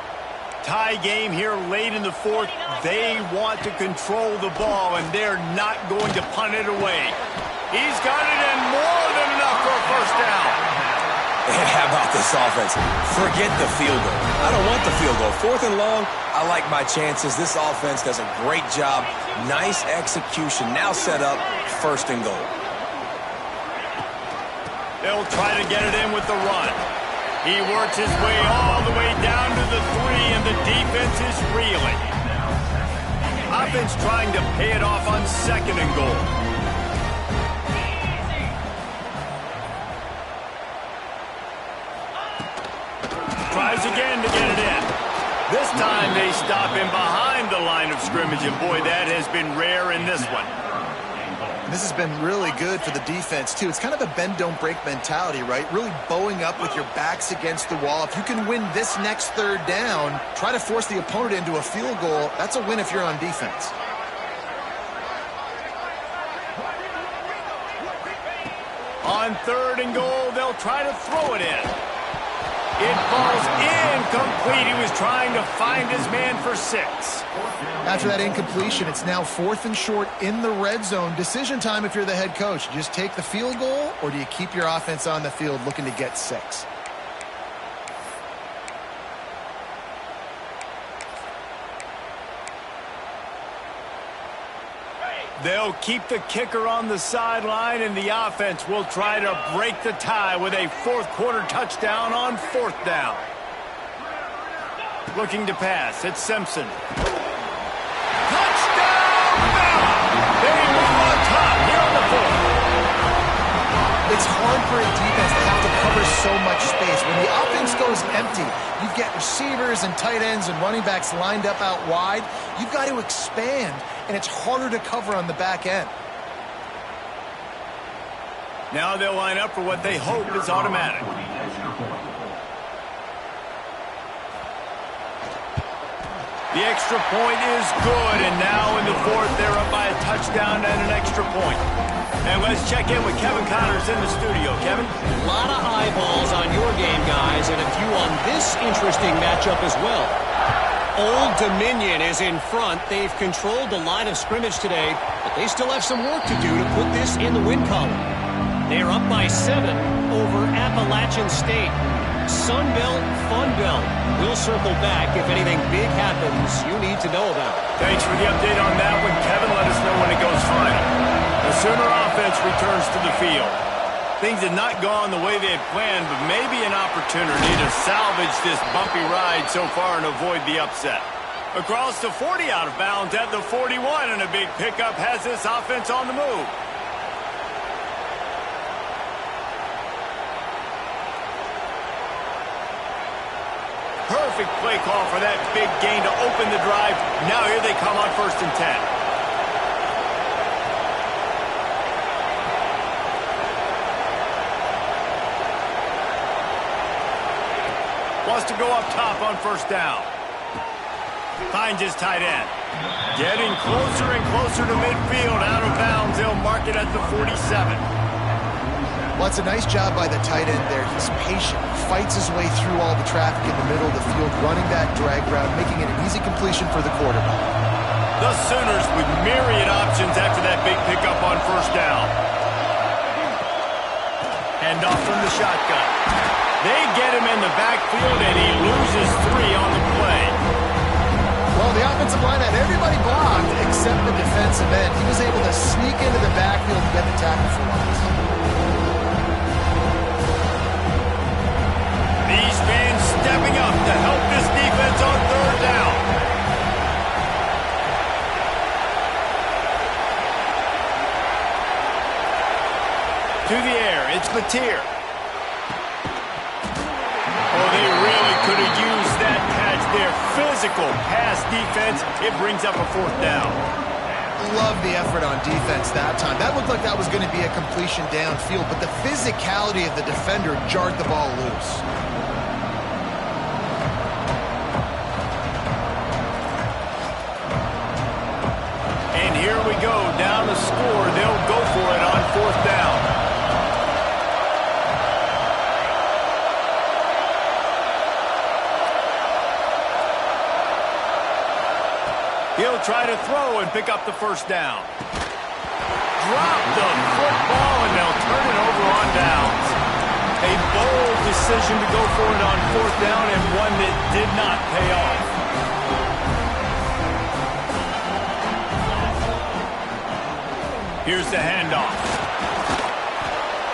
Tie game here late in the fourth. They want to control the ball, and they're not going to punt it away. He's got it in more than enough for a first down. And how about this offense? Forget the field goal. I don't want the field goal. Fourth and long, I like my chances. This offense does a great job. Nice execution. Now set up first and goal. They'll try to get it in with the run. He works his way all the way down to the 3, and the defense is reeling. Offense trying to pay it off on second and goal. Tries again to get it in. This time they stop him behind the line of scrimmage, and boy, that has been rare in this one. This has been really good for the defense, too. It's kind of a bend-don't-break mentality, right? Really bowing up with your backs against the wall. If you can win this next third down, try to force the opponent into a field goal. That's a win if you're on defense. On third and goal, they'll try to throw it in. It falls incomplete. He was trying to find his man for 6. After that incompletion, it's now 4th and short in the red zone. Decision time if you're the head coach. Just take the field goal, or do you keep your offense on the field looking to get 6? They'll keep the kicker on the sideline, and the offense will try to break the tie with a fourth-quarter touchdown on fourth down. Looking to pass. It's Simpson. Touchdown! They move on top here on the fourth. It's hard for a defense to have to cover so much space. When the offense goes empty, you get receivers and tight ends and running backs lined up out wide. You've got to expand, and it's harder to cover on the back end. Now they'll line up for what they hope is automatic. The extra point is good, and now in the fourth, they're up by a touchdown and an extra point. And let's check in with Kevin Connors in the studio. Kevin? A lot of eyeballs on your game, guys, and a few on this interesting matchup as well. Old Dominion is in front. They've controlled the line of scrimmage today, but they still have some work to do to put this in the win column. They're up by 7 over Appalachian State. Sun Belt, Fun Belt. We'll circle back if anything big happens you need to know about. Thanks for the update on that one, Kevin. Let us know when it goes final. The Sooner offense returns to the field. Things had not gone the way they had planned, but maybe an opportunity to salvage this bumpy ride so far and avoid the upset. Across the 40 out of bounds at the 41, and a big pickup has this offense on the move. Perfect play call for that big gain to open the drive. Now here they come on 1st and 10. Wants to go up top on 1st down. Finds his tight end. Getting closer and closer to midfield. Out of bounds. They'll mark it at the 47. Well, it's a nice job by the tight end there. He's patient. He fights his way through all the traffic in the middle of the field, running that drag route, making it an easy completion for the quarterback. The Sooners with myriad options after that big pickup on 1st down. Hand off from the shotgun. They get him in the backfield, and he loses 3 on the play. Well, the offensive line had everybody blocked except the defensive end. He was able to sneak into the backfield and get the tackle for once. These fans stepping up to help this defense on 3rd down. To the air, it's Mateer. Oh, they really could have used that catch there. Physical pass defense. It brings up a 4th down. Love the effort on defense that time. That looked like that was going to be a completion downfield, but the physicality of the defender jarred the ball loose. And here we go, down the score. They'll go for it on 4th down. He'll try to throw and pick up the 1st down. Drop the football, and they'll turn it over on downs. A bold decision to go for it on 4th down, and one that did not pay off. Here's the handoff.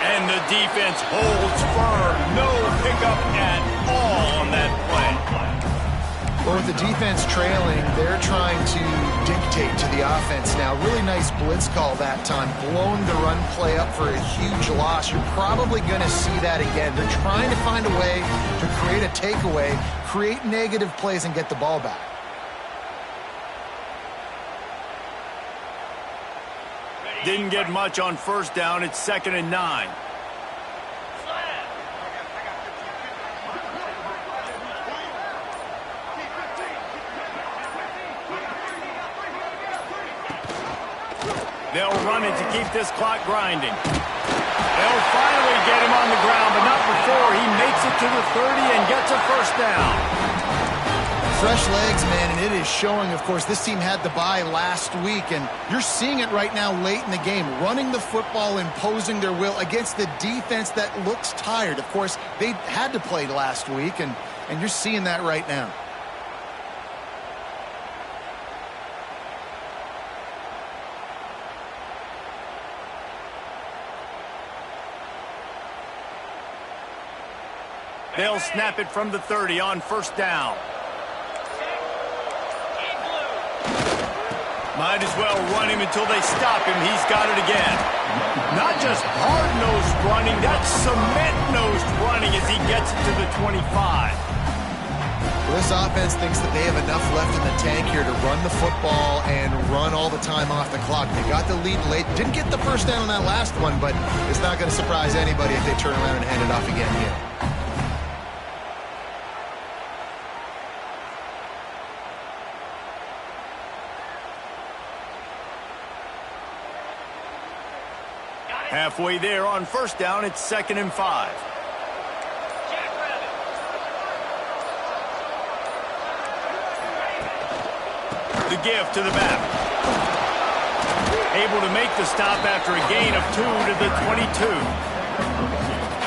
And the defense holds firm. No pickup at all on that play. Well, with the defense trailing, they're trying to dictate to the offense now. Really nice blitz call that time. Blown the run play up for a huge loss. You're probably going to see that again. They're trying to find a way to create a takeaway, create negative plays, and get the ball back. Didn't get much on 1st down. It's 2nd and 9. They'll run it to keep this clock grinding. They'll finally get him on the ground, but not before he makes it to the 30 and gets a 1st down. Fresh legs, man, and it is showing, of course. This team had the bye last week, and you're seeing it right now late in the game. Running the football, imposing their will against the defense that looks tired. Of course, they had to play last week, and you're seeing that right now. They'll snap it from the 30 on first down. Might as well run him until they stop him. He's got it again. Not just hard-nosed running, that's cement-nosed running as he gets it to the 25. Well, this offense thinks that they have enough left in the tank here to run the football and run all the time off the clock. They got the lead late. Didn't get the first down on that last one, but it's not going to surprise anybody if they turn around and hand it off again here. Halfway there on first down, it's 2nd and 5. The give to the back. Able to make the stop after a gain of 2 to the 22.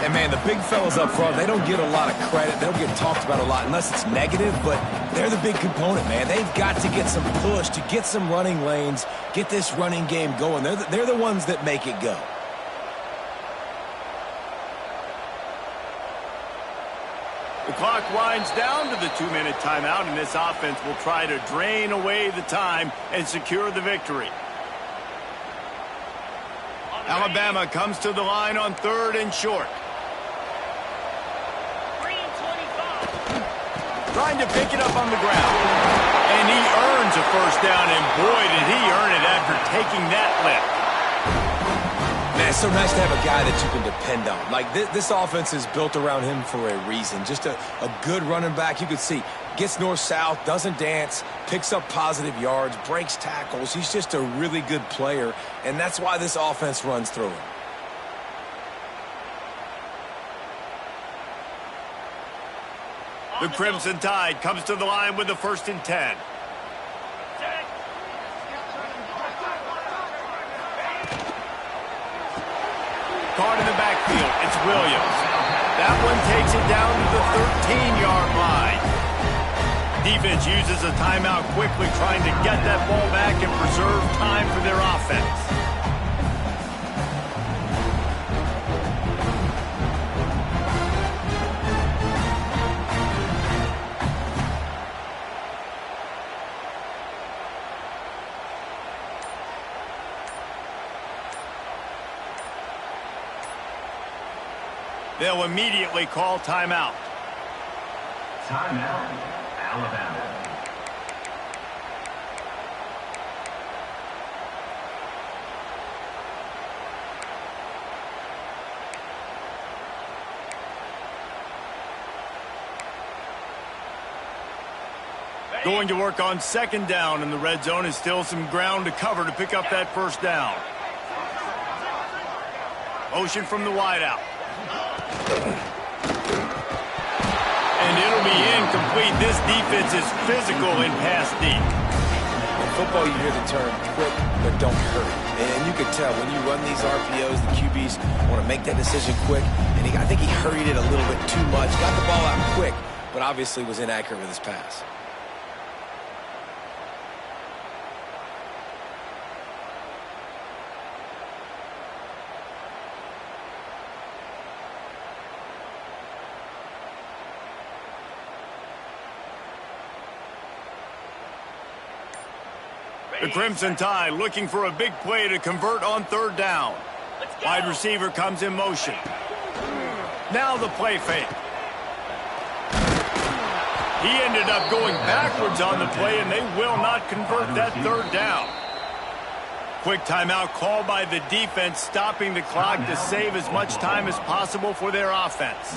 And, man, the big fellas up front, they don't get a lot of credit. They don't get talked about a lot unless it's negative, but they're the big component, man. They've got to get some push, to get some running lanes, get this running game going. They're the ones that make it go. The clock winds down to the 2-minute timeout, and this offense will try to drain away the time and secure the victory. Alabama comes to the line on 3rd and short. Trying to pick it up on the ground. And he earns a first down, and boy, did he earn it after taking that lift. Man, it's so nice to have a guy that you can depend on. Like, this offense is built around him for a reason. Just a good running back. You could see, gets north-south, doesn't dance, picks up positive yards, breaks tackles. He's just a really good player, and that's why this offense runs through him. The Crimson Tide comes to the line with the 1st and 10. Caught in the backfield, it's Williams. That one takes it down to the 13-yard line. Defense uses a timeout quickly, trying to get that ball back and preserve time for their offense. They'll immediately call timeout. Timeout, Alabama. Going to work on 2nd down, and the red zone is still some ground to cover to pick up that first down. Motion from the wideout. And it'll be incomplete. This defense is physical and pass deep. In football, you hear the term quick, but don't hurry. And you can tell when you run these RPOs, the QBs want to make that decision quick. And I think he hurried it a little bit too much. Got the ball out quick, but obviously was inaccurate with his pass. The Crimson Tide looking for a big play to convert on 3rd down. Wide receiver comes in motion. Now the play fake. He ended up going backwards on the play, and they will not convert that 3rd down. Quick timeout called by the defense, stopping the clock to save as much time as possible for their offense.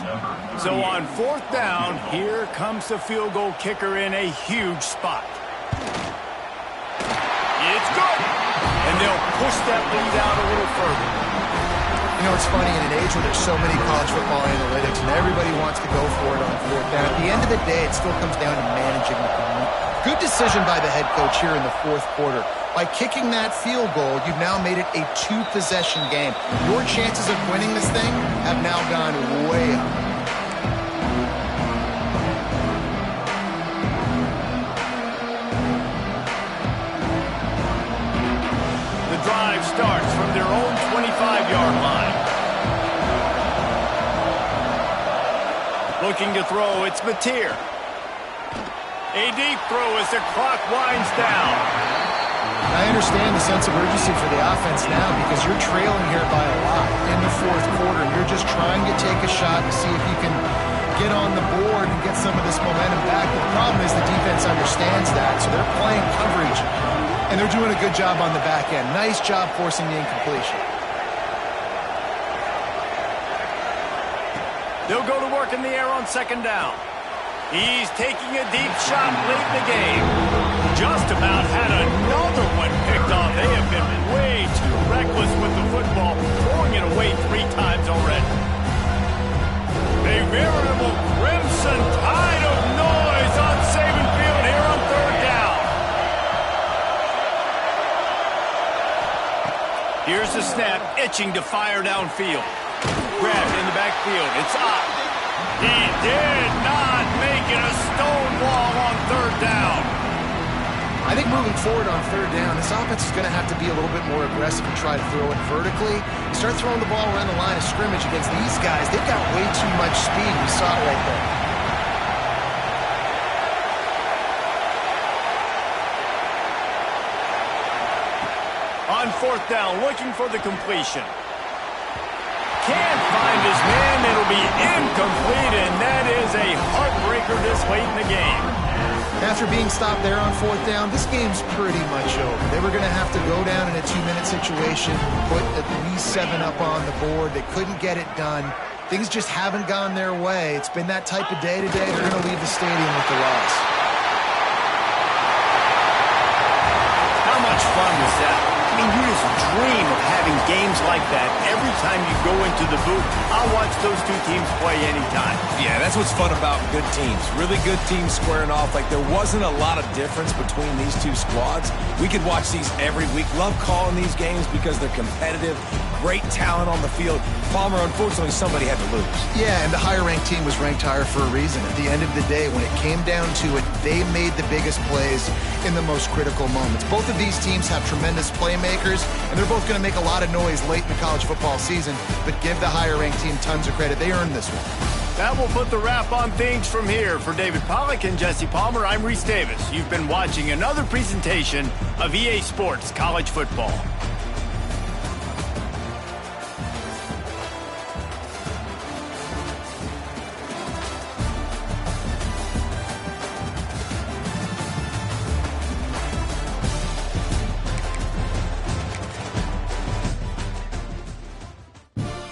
So on 4th down, here comes the field goal kicker in a huge spot. It's good. And they'll push that lead out a little further. You know, it's funny, in an age where there's so many college football analytics and everybody wants to go for it on 4th down, at the end of the day, it still comes down to managing the clock. Good decision by the head coach here in the 4th quarter. By kicking that field goal, you've now made it a 2-possession game. Your chances of winning this thing have now gone way up. Drive starts from their own 25-yard line. Looking to throw, it's Mateer. A deep throw as the clock winds down. I understand the sense of urgency for the offense now because you're trailing here by a lot in the fourth quarter. And you're just trying to take a shot to see if you can get on the board and get some of this momentum back. But the problem is the defense understands that, so they're playing coverage, and they're doing a good job on the back end. Nice job forcing the incompletion. They'll go to work in the air on second down. He's taking a deep shot late in the game. Just about had another one picked off. They have been way too reckless with the football, throwing it away 3 times already. A veritable crimson tide of noise on Saban Field here on third down. Here's the snap, itching to fire downfield. Grabbed in the backfield. It's up. He did not make it a stone wall on third down. I think moving forward on third down, this offense is going to have to be a little bit more aggressive and try to throw it vertically. You start throwing the ball around the line of scrimmage against these guys, they've got way too much speed. We saw it right there. On fourth down, looking for the completion. Can't find his man. It'll be incomplete, and that is a heartbreaker this late in the game. After being stopped there on fourth down, this game's pretty much over. They were going to have to go down in a 2-minute situation, put at least 7 up on the board. They couldn't get it done. Things just haven't gone their way. It's been that type of day today. They're going to leave the stadium with the loss. How much fun was that? I mean, you just dream of having games like that every time you go into the booth. I'll watch those 2 teams play anytime. Yeah, that's what's fun about good teams. Really good teams squaring off. Like, there wasn't a lot of difference between these 2 squads. We could watch these every week. Love calling these games because they're competitive. Great talent on the field. Palmer, unfortunately, somebody had to lose. Yeah, and the higher-ranked team was ranked higher for a reason. At the end of the day, when it came down to it, they made the biggest plays in the most critical moments. Both of these teams have tremendous playmakers, and they're both going to make a lot of noise late in the college football season, but give the higher-ranked team tons of credit. They earned this one. That will put the wrap on things from here. For David Pollack and Jesse Palmer, I'm Reese Davis. You've been watching another presentation of EA Sports College Football.